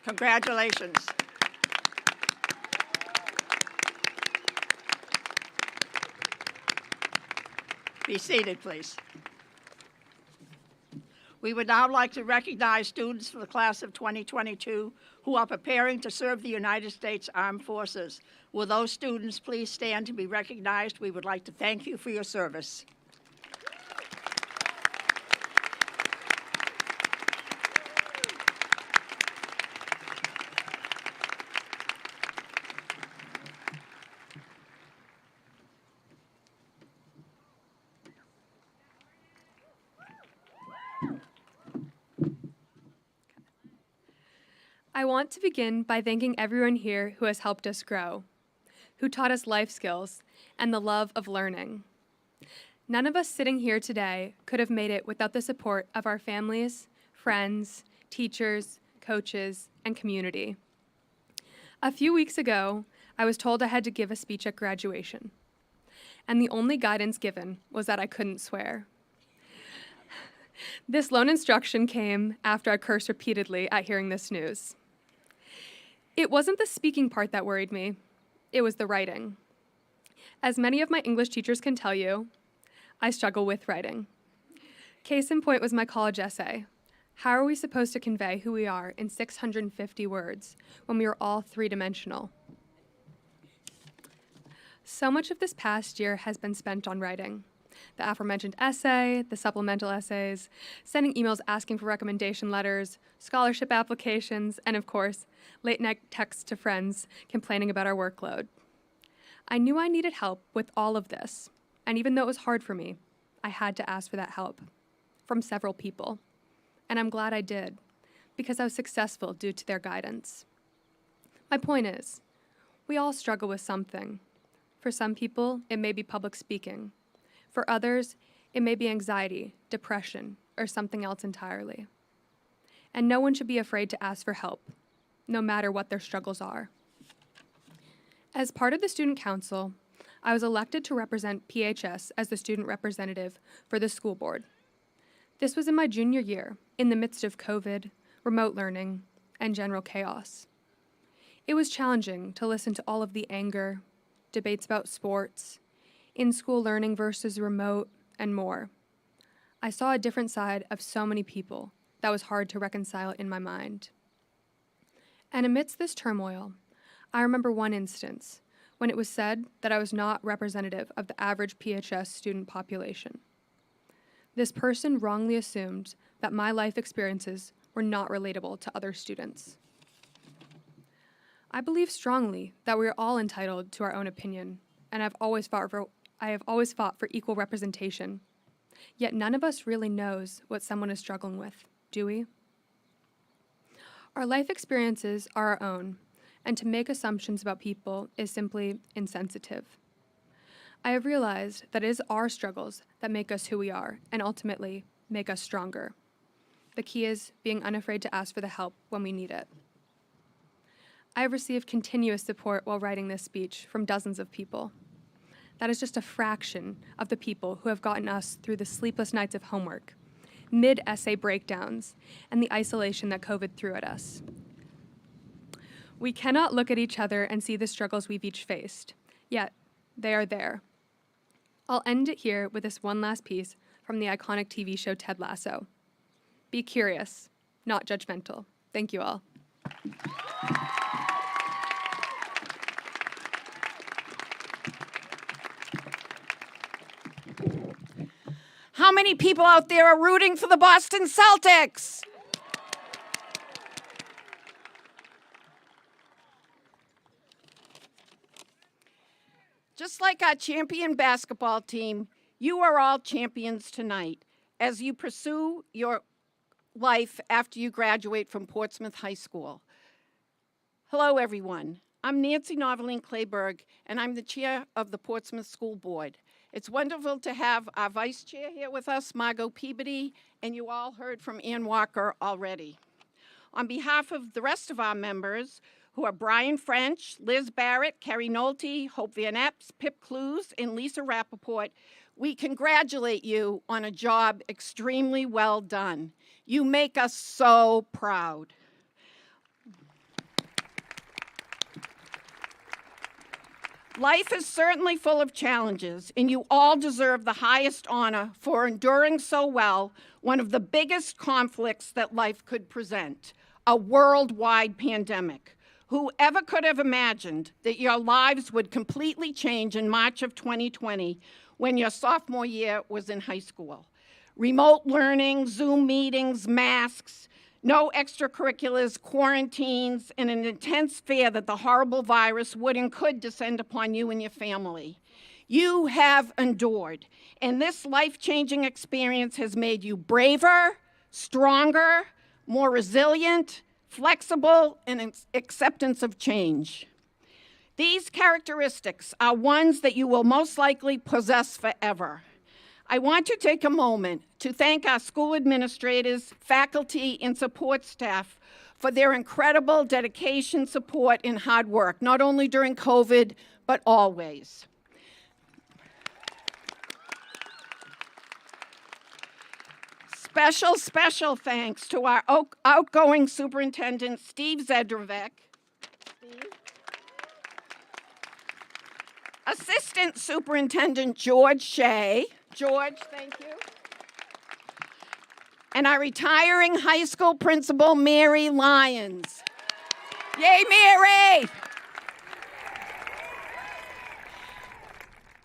Congratulations. Be seated, please. We would now like to recognize students for the class of 2022 who are preparing to serve the United States Armed Forces. Will those students please stand to be recognized? We would like to thank you for your service. I want to begin by thanking everyone here who has helped us grow, who taught us life skills and the love of learning. None of us sitting here today could have made it without the support of our families, friends, teachers, coaches, and community. A few weeks ago, I was told I had to give a speech at graduation, and the only guidance given was that I couldn't swear. This lone instruction came after I cursed repeatedly at hearing this news. It wasn't the speaking part that worried me, it was the writing. As many of my English teachers can tell you, I struggle with writing. Case in point was my college essay. How are we supposed to convey who we are in 650 words when we are all three-dimensional? So much of this past year has been spent on writing. The aforementioned essay, the supplemental essays, sending emails asking for recommendation letters, scholarship applications, and of course, late-night texts to friends complaining about our workload. I knew I needed help with all of this, and even though it was hard for me, I had to ask for that help from several people. And I'm glad I did, because I was successful due to their guidance. My point is, we all struggle with something. For some people, it may be public speaking. For others, it may be anxiety, depression, or something else entirely. And no one should be afraid to ask for help, no matter what their struggles are. As part of the Student Council, I was elected to represent PHS as the student representative for the school board. This was in my junior year, in the midst of COVID, remote learning, and general chaos. It was challenging to listen to all of the anger, debates about sports, in-school learning versus remote, and more. I saw a different side of so many people that was hard to reconcile in my mind. And amidst this turmoil, I remember one instance when it was said that I was not representative of the average PHS student population. This person wrongly assumed that my life experiences were not relatable to other students. I believe strongly that we are all entitled to our own opinion, and I have always fought for equal representation. Yet none of us really knows what someone is struggling with, do we? Our life experiences are our own, and to make assumptions about people is simply insensitive. I have realized that it is our struggles that make us who we are, and ultimately make us stronger. The key is being unafraid to ask for the help when we need it. I have received continuous support while writing this speech from dozens of people. That is just a fraction of the people who have gotten us through the sleepless nights of homework, mid-essay breakdowns, and the isolation that COVID threw at us. We cannot look at each other and see the struggles we've each faced, yet they are there. I'll end it here with this one last piece from the iconic TV show Ted Lasso. Be curious, not judgmental. Thank you all. How many people out there are rooting for the Boston Celtics? Just like our champion basketball team, you are all champions tonight as you pursue your life after you graduate from Portsmouth High School. Hello, everyone. I'm Nancy Noveline Clayberg, and I'm the chair of the Portsmouth School Board. It's wonderful to have our vice chair here with us, Margot Peabody, and you all heard from Ann Walker already. On behalf of the rest of our members, who are Brian French, Liz Barrett, Kerry Nolte, Hope Van Epps, Pip Clues, and Lisa Rappaport, we congratulate you on a job extremely well done. You make us so proud. Life is certainly full of challenges, and you all deserve the highest honor for enduring so well one of the biggest conflicts that life could present, a worldwide pandemic. Whoever could have imagined that your lives would completely change in March of 2020 when your sophomore year was in high school? Remote learning, Zoom meetings, masks, no extracurriculars, quarantines, and an intense fear that the horrible virus would and could descend upon you and your family. You have endured, and this life-changing experience has made you braver, stronger, more resilient, flexible, and acceptance of change. These characteristics are ones that you will most likely possess forever. I want to take a moment to thank our school administrators, faculty, and support staff for their incredible dedication, support, and hard work, not only during COVID, but always. Special thanks to our outgoing superintendent, Steve Zedrovec. Steve. Assistant Superintendent George Shea. George, thank you. And our retiring high school principal, Mary Lyons. Yay, Mary!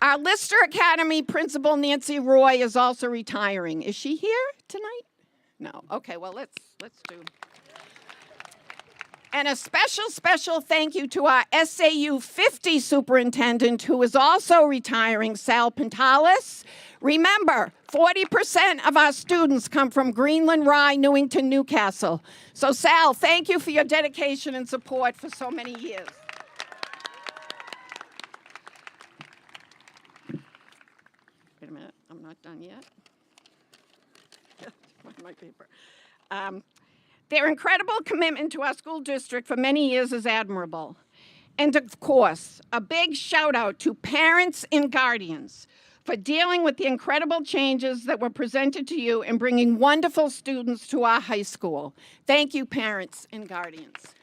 Our Lister Academy principal, Nancy Roy, is also retiring. Is she here tonight? No. Okay, well, let's do. And a special thank you to our SAU 50 superintendent, who is also retiring, Sal Pentalis. Remember, 40% of our students come from Greenland, Rye, Newington, Newcastle. So Sal, thank you for your dedication and support for so many years. Wait a minute, I'm not done yet. My paper. Their incredible commitment to our school district for many years is admirable. And of course, a big shout out to parents and guardians for dealing with the incredible changes that were presented to you and bringing wonderful students to our high school. Thank you, parents and guardians.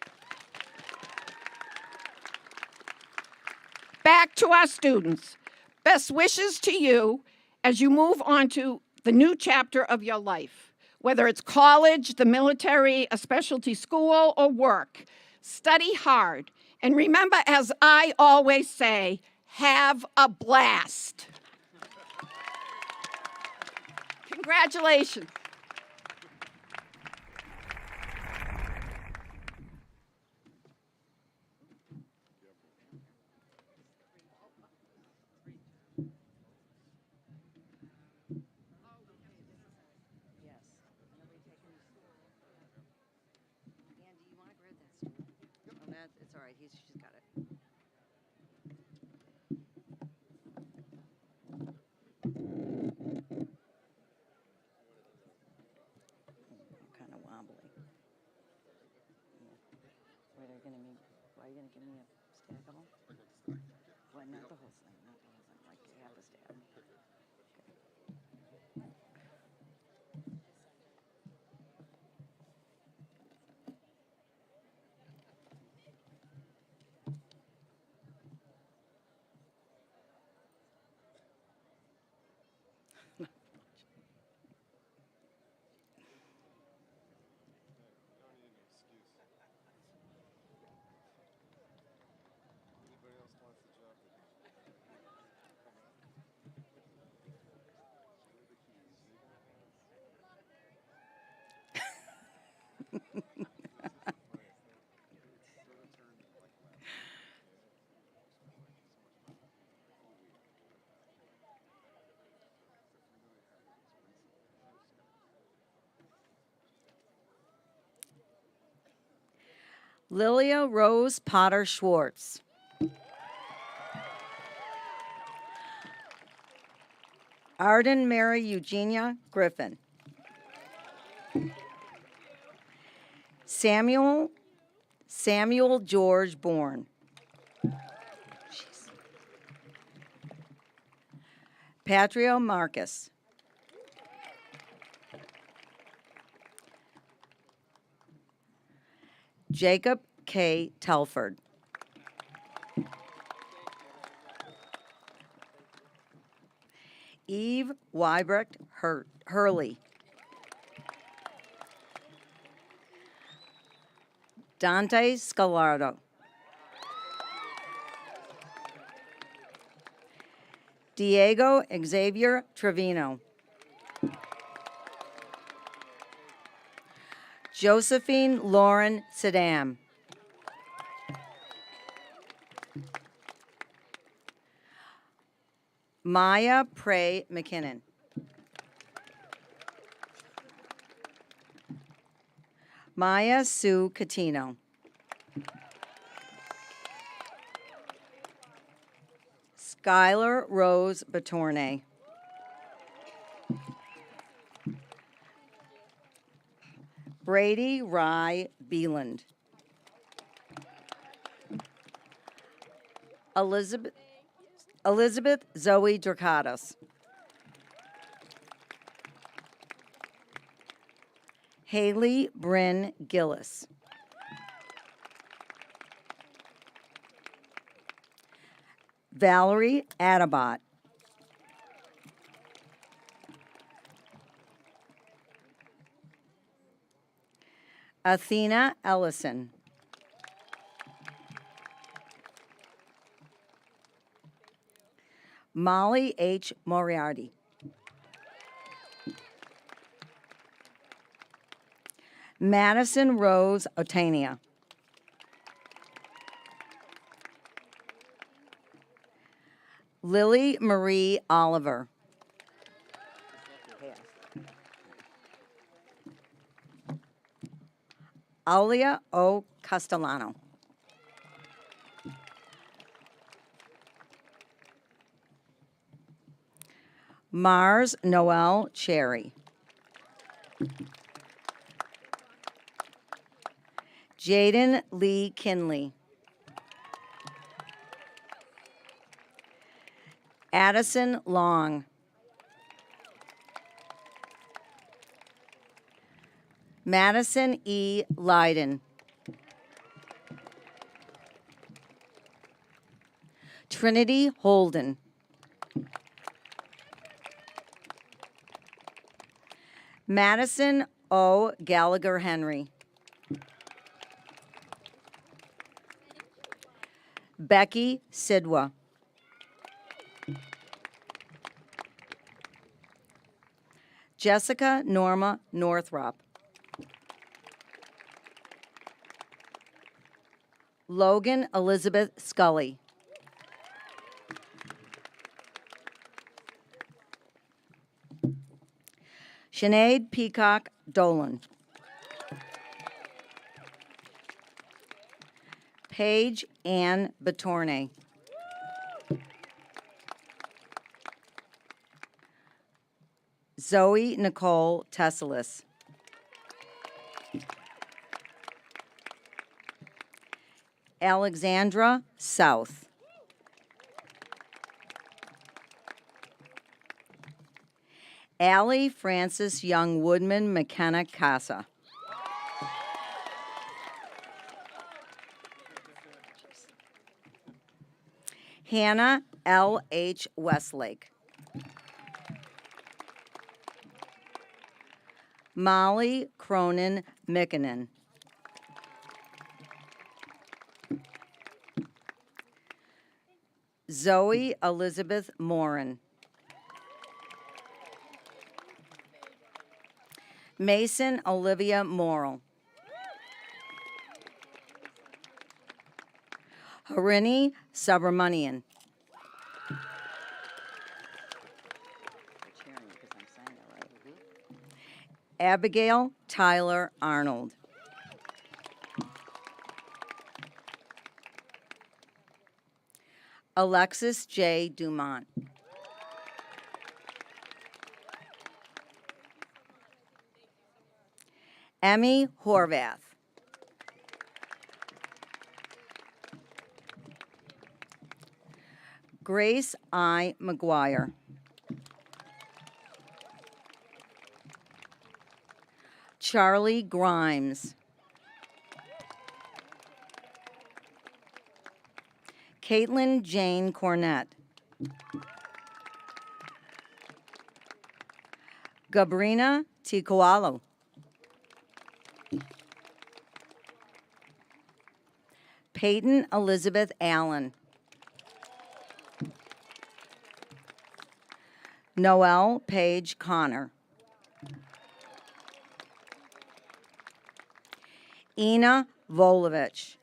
Back to our students. Best wishes to you as you move on to the new chapter of your life. Whether it's college, the military, a specialty school, or work, study hard. And remember, as I always say, have a blast. Congratulations. It's all right. She's got it. Lilia Rose Potter Schwartz. Arden Mary Eugenia Griffin. Samuel George Bourne. Patrio Marcus. Jacob K. Telford. Eve Wybrecht Hurley. Dante Scalardo. Diego Xavier Trevino. Josephine Lauren Saddam. Maya Prey McKinnon. Maya Sue Catino. Skylar Rose Batorne. Brady Rye Beeland. Elizabeth Zoe Dracatus. Haley Bryn Gillis. Valerie Adabot. Athena Ellison. Molly H. Moriarty. Madison Rose Otania. Lily Marie Oliver. Aulia O. Castellano. Mars Noel Cherry. Jaden Lee Kinley. Addison Long. Madison E. Leiden. Trinity Holden. Madison O. Gallagher Henry. Becky Sidwa. Jessica Norma Northrop. Logan Elizabeth Scully. Sinead Peacock Dolan. Paige Ann Batorne. Zoe Nicole Tesselis. Alexandra South. Allie Francis Young Woodman McKenna Casa. Hannah L. H. Westlake. Molly Cronin Mikkonen. Zoe Elizabeth Morin. Mason Olivia Morrill. Karini Subramanian. Abigail Tyler Arnold. Alexis J. Dumont. Emmy Horvath. Grace I. McGuire. Charlie Grimes. Caitlin Jane Cornett. Gabrina Tikualo. Peyton Elizabeth Allen. Noelle Paige Connor. Ina Volovich.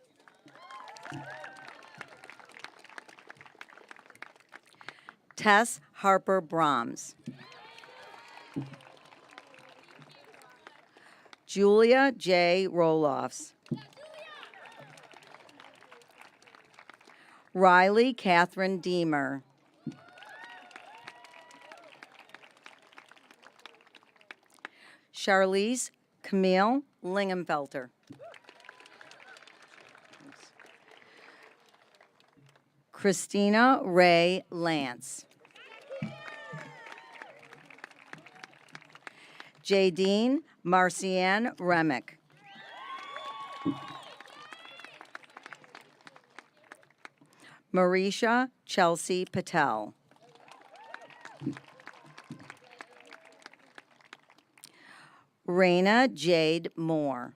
Tess Harper Brahms. Julia J. Roloffs. Riley Catherine Deemer. Charlize Camille Lingenfelter. Christina Ray Lance. Jadine Marcianne Remick. Marisha Chelsea Patel. Raina Jade Moore.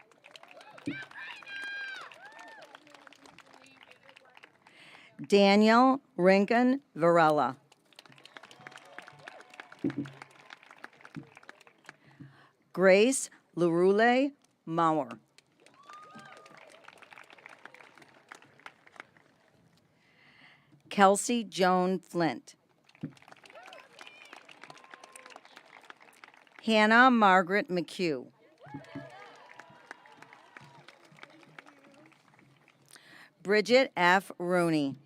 Daniel Rinken Varela. Grace Lurule Mauer. Kelsey Joan Flint. Hannah Margaret McHugh. Bridget F. Rooney.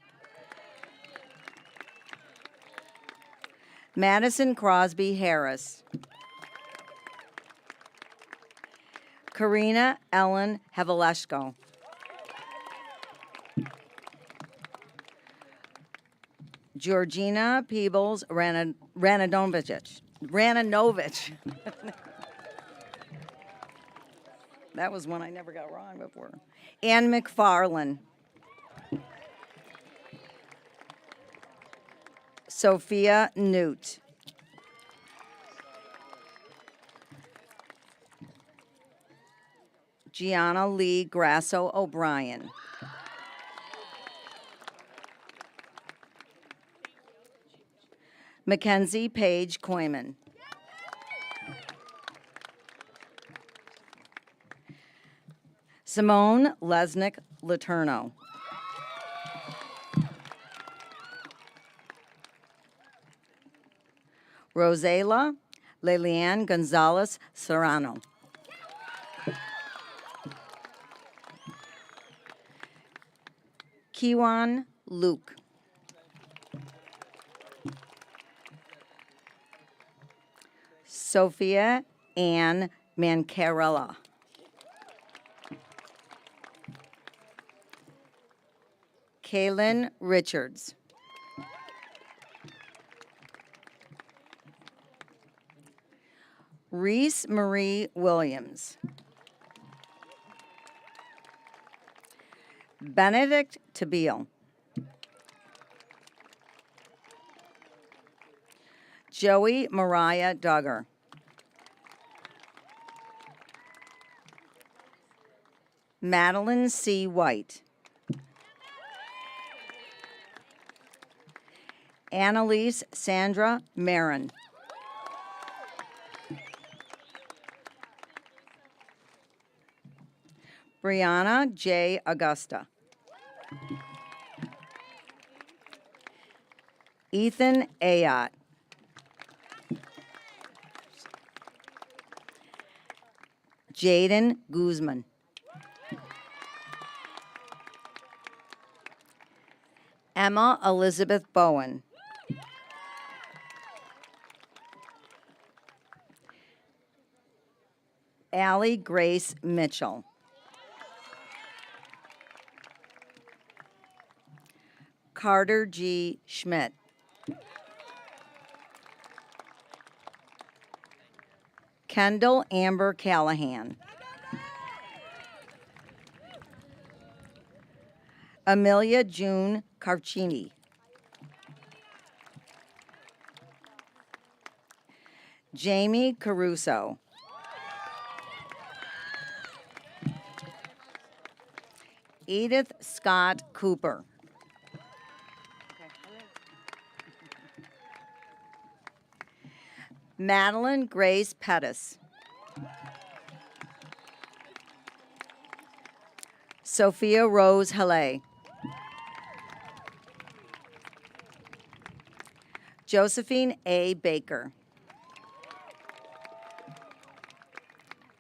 Madison Crosby Harris. Karina Ellen Heveleshko. Georgina Peebles Rananovich. That was one I never got wrong before. Ann McFarlane. Sophia Newt. Gianna Lee Grasso O'Brien. Mackenzie Page Koyman. Simone Lesnick Laterno. Rosela Leliane Gonzalez Serrano. Kiwan Luke. Sophia Ann Mancarella. Kaylin Richards. Reese Marie Williams. Benedict Tabeel. Joey Mariah Duggar. Madeline C. White. Annalise Sandra Marin. Brianna J. Augusta. Ethan Ayotte. Jaden Guzman. Emma Elizabeth Bowen. Allie Grace Mitchell. Carter G. Schmidt. Kendall Amber Callahan. Amelia June Carcini. Jamie Caruso. Edith Scott Cooper. Madeline Grace Pettis. Sophia Rose Halle. Josephine A. Baker.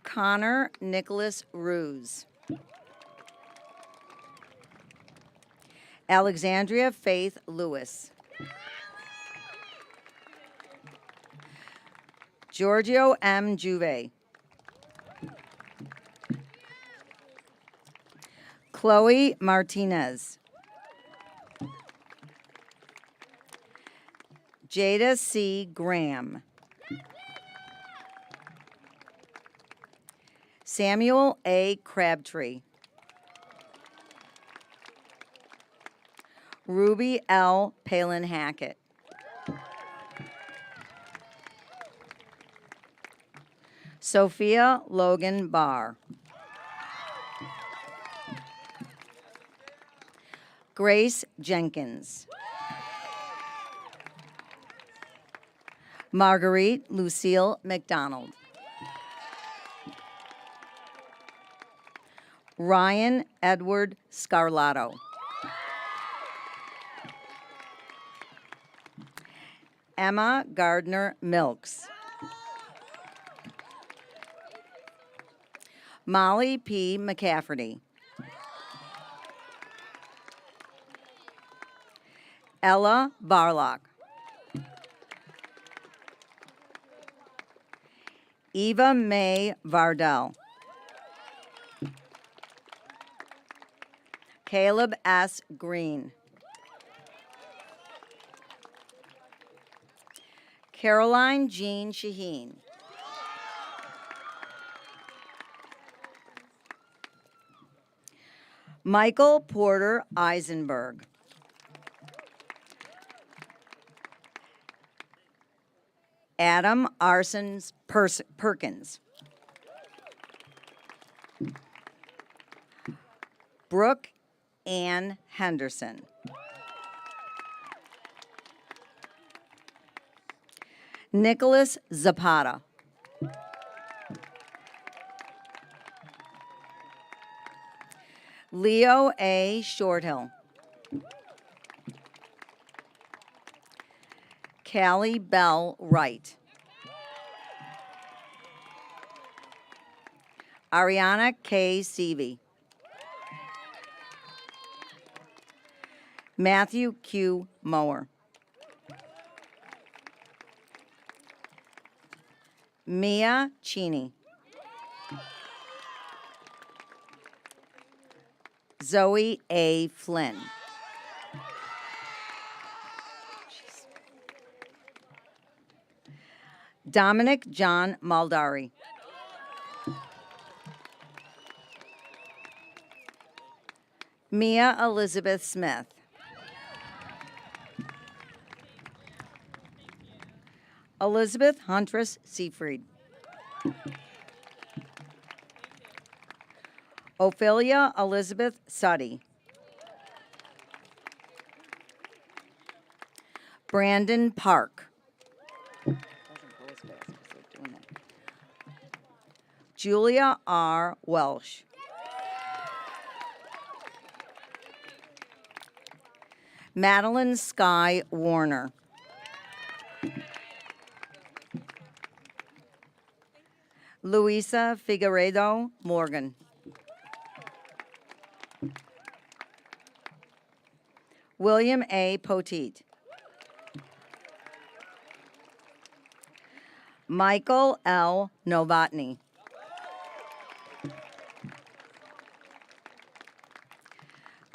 Connor Nicholas Ruse. Alexandria Faith Lewis. Giorgio M. Juve. Chloe Martinez. Jada C. Graham. Samuel A. Crabtree. Ruby L. Palin Hackett. Sophia Logan Barr. Grace Jenkins. Marguerite Lucille McDonald. Ryan Edward Scarlato. Emma Gardner Milks. Molly P. McCafferty. Ella Barlock. Eva Mae Vardell. Caleb S. Green. Caroline Jean Shaheen. Michael Porter Eisenberg. Adam Arsons Perkins. Brooke Ann Henderson. Nicholas Zapata. Leo A. Shorthill. Callie Bell Wright. Ariana K. Seavey. Matthew Q. Mower. Mia Cheney. Zoe A. Flynn. Dominic John Maldari. Mia Elizabeth Smith. Elizabeth Huntress Seafried. Ophelia Elizabeth Suddy. Brandon Park. Julia R. Welsh. Madeline Sky Warner. Luisa Figueredo Morgan. William A. Poteet. Michael L. Novotny.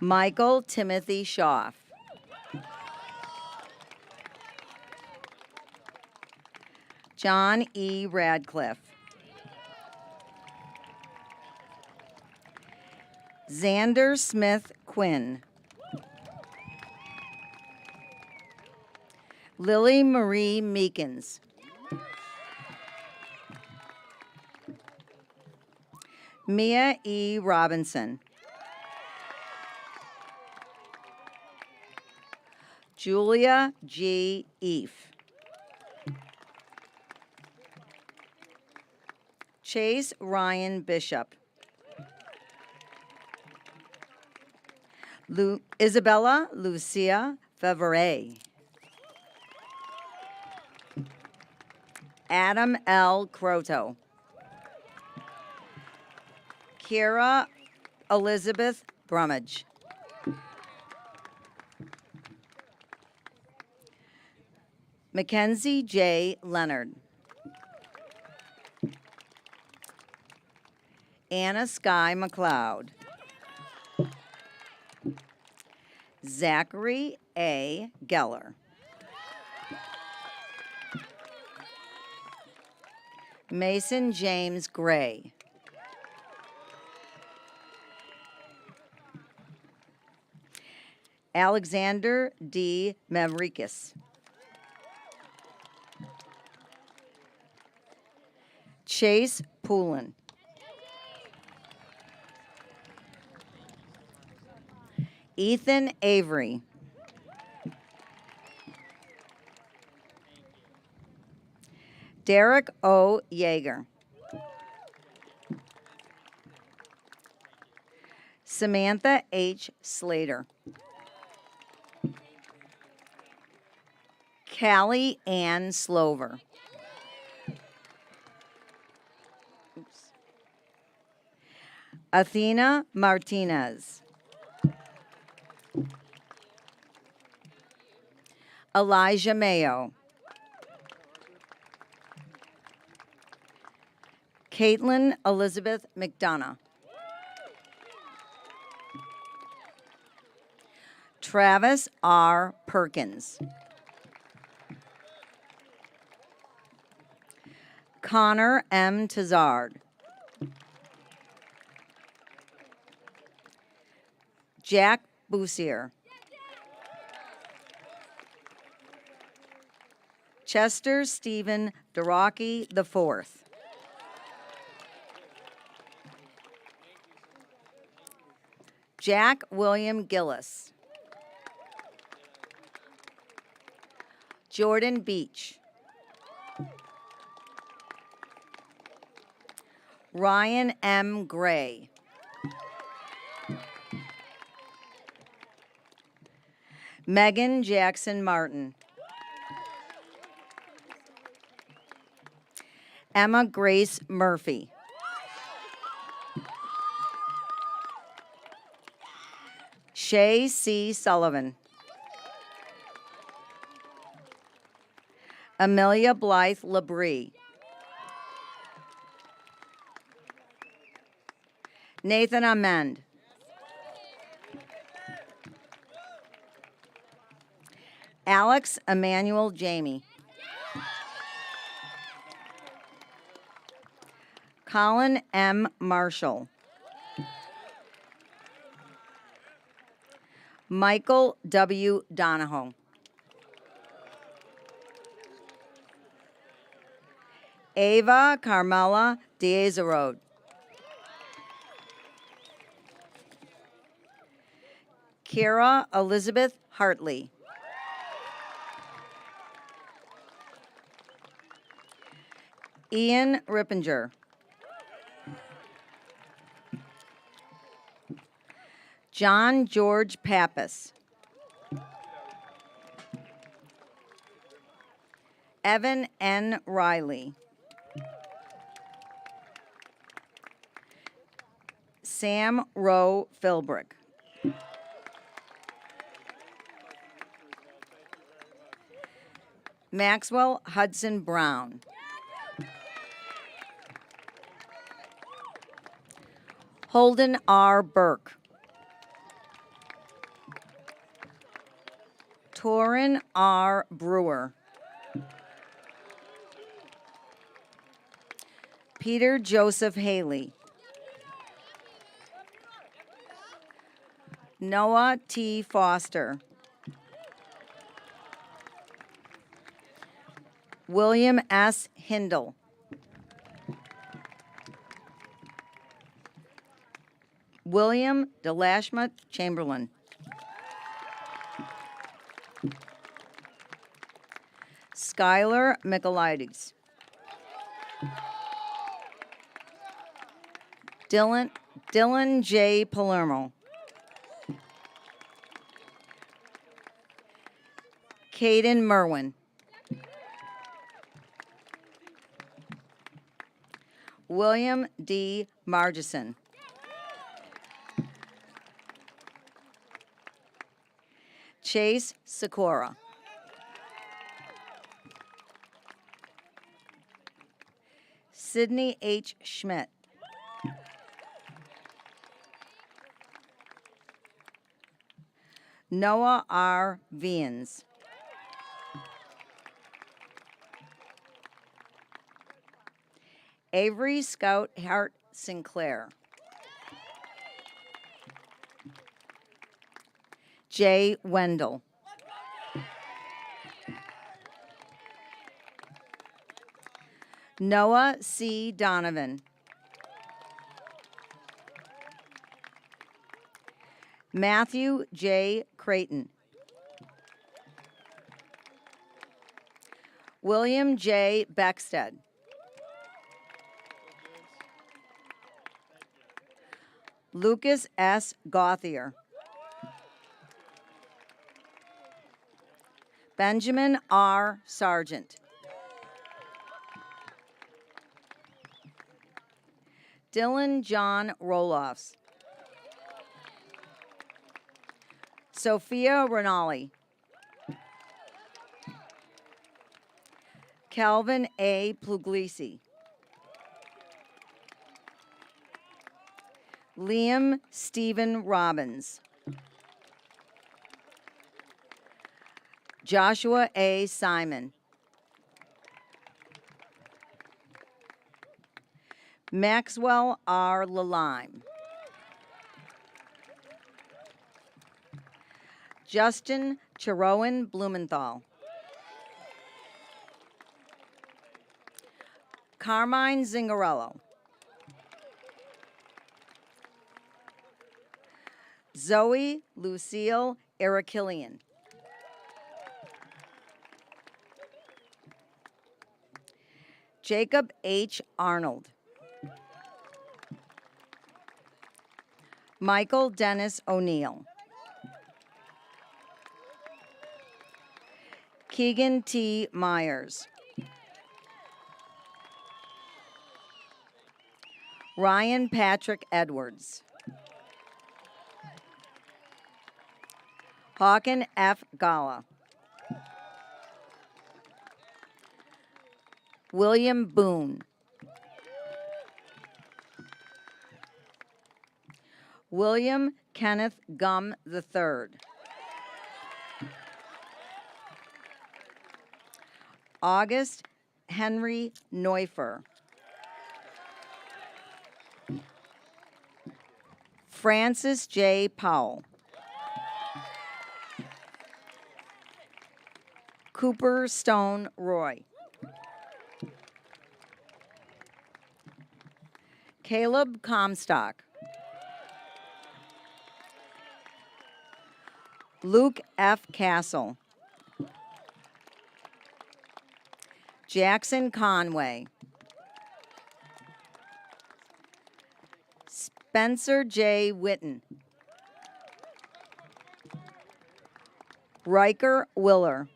Michael Timothy Schaff. John E. Radcliffe. Xander Smith Quinn. Lily Marie Meekins. Mia E. Robinson. Julia G. Eef. Chase Ryan Bishop. Isabella Lucia Favre. Adam L. Croto. Kira Elizabeth Brummage. Mackenzie J. Leonard. Anna Sky McLeod. Zachary A. Geller. Mason James Gray. Alexander D. Mavrikis. Chase Poulin. Ethan Avery. Derek O. Yeager. Samantha H. Slater. Callie Ann Slover. Athena Martinez. Elijah Mayo. Caitlin Elizabeth McDonough. Travis R. Perkins. Connor M. Tazard. Jack Boussier. Chester Stephen Doraki IV. Jack William Gillis. Jordan Beach. Ryan M. Gray. Megan Jackson Martin. Emma Grace Murphy. Shay C. Sullivan. Amelia Blythe Labrie. Nathan Amend. Alex Emmanuel Jamie. Colin M. Marshall. Michael W. Donahoe. Ava Carmela Diazarode. Kira Elizabeth Hartley. Ian Rippinger. John George Pappas. Evan N. Riley. Sam Rowe Philbrick. Maxwell Hudson Brown. Holden R. Burke. Torin R. Brewer. Peter Joseph Haley. Noah T. Foster. William S. Hindle. William DeLashma Chamberlain. Skylar Michaelides. Dylan J. Palermo. Caden Merwin. William D. Margison. Chase Sikora. Sydney H. Schmidt. Noah R. Vians. Avery Scout Hart Sinclair. Jay Wendell. Noah C. Donovan. Matthew J. Creighton. William J. Beckstead. Lucas S. Gauthier. Benjamin R. Sargent. Dylan John Roloffs. Sophia Rinaldi. Calvin A. Puglisi. Liam Stephen Robbins. Joshua A. Simon. Maxwell R. Lalime. Justin Chirowan Blumenthal. Carmine Zingarello. Zoe Lucille Erikilian. Jacob H. Arnold. Michael Dennis O'Neill. Keegan T. Myers. Ryan Patrick Edwards. Hawken F. Gala. William Boone. William Kenneth Gum III. August Henry Neufer. Francis J. Powell. Cooper Stone Roy. Caleb Comstock. Luke F. Castle. Jackson Conway. Spencer J. Witten. Riker Willer.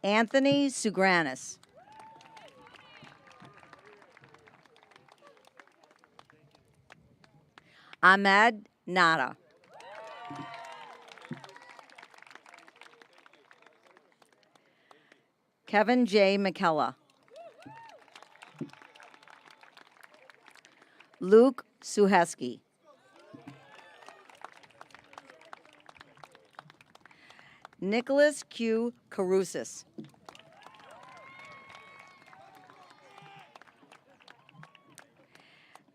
Anthony Sugranis. Ahmed Nada. Kevin J. McKella. Luke Suheski. Nicholas Q. Carusis.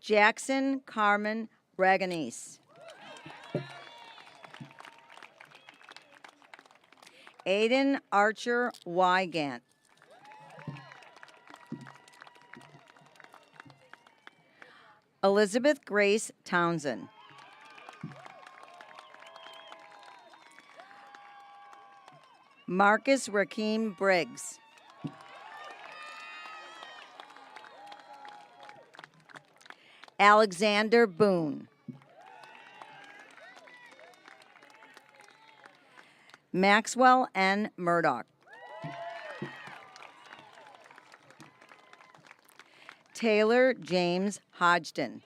Jackson Carmen Braganese. Aiden Archer Wygant. Elizabeth Grace Townsend. Marcus Rakeem Briggs. Alexander Boone. Maxwell N. Murdoch. Taylor James Hodgson.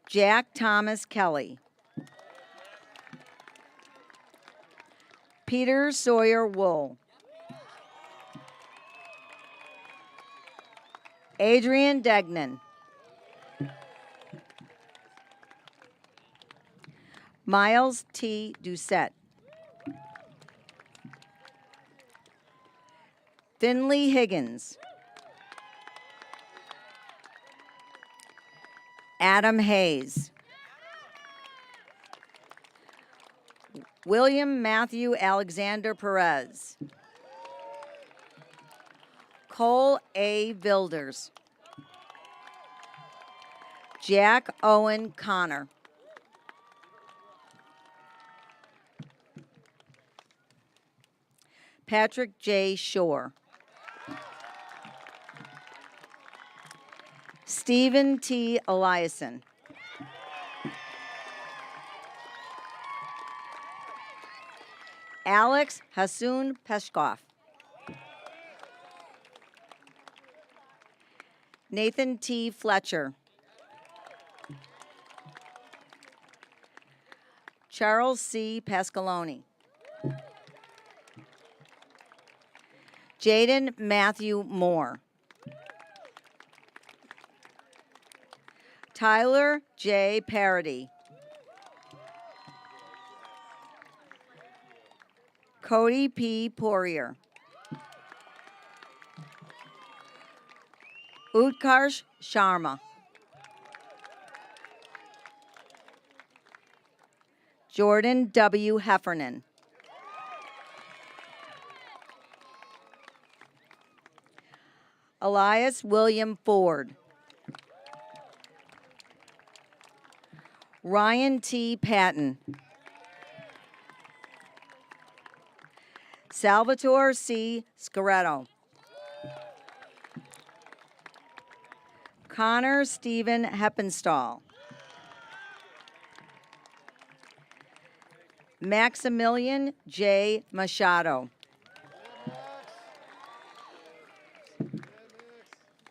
Jack Thomas Kelly. Peter Sawyer Wool. Adrian Degnan. Miles T. Doucette. Finley Higgins. Adam Hayes. William Matthew Alexander Perez. Cole A. Vilders. Jack Owen Connor. Patrick J. Shore. Stephen T. Eliason. Alex Hassoun Peshkoff. Nathan T. Fletcher. Charles C. Pascaloni. Jaden Matthew Moore. Tyler J. Parody. Cody P. Poirier. Utkarsh Sharma. Jordan W. Heffernan. Elias William Ford. Ryan T. Patton. Salvatore C. Scaretto. Connor Stephen Heppenstall. Maximilian J. Machado.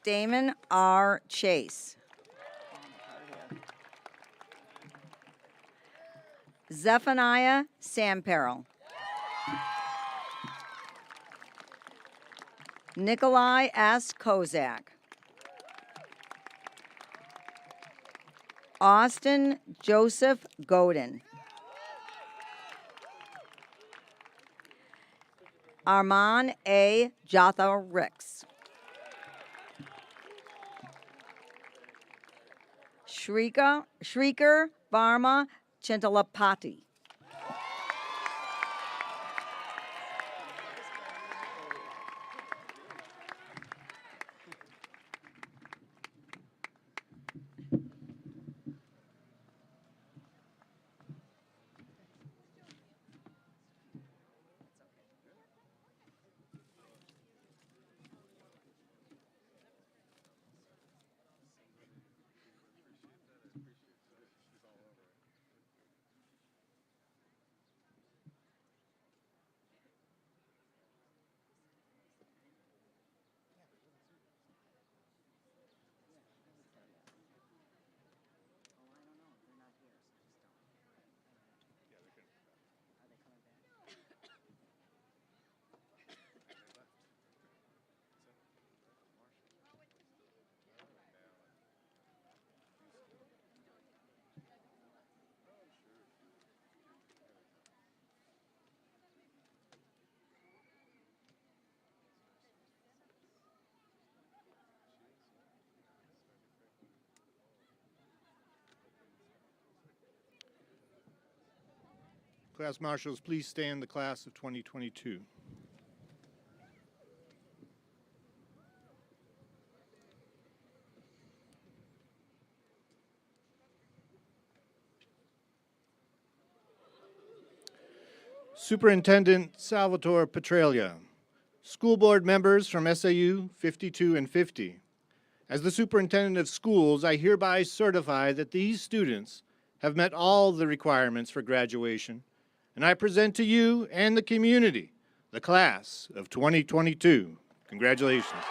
Damon R. Chase. Zephaniah Samperl. Nikolai S. Kozak. Austin Joseph Godin. Armand A. Jotha Ricks. Shrieker Varma Chintalapati. Class marshals, please stand, the class of 2022. Superintendent Salvatore Petralia, school board members from SAU 52 and 50. As the superintendent of schools, I hereby certify that these students have met all the requirements for graduation, and I present to you and the community the class of 2022. Congratulations.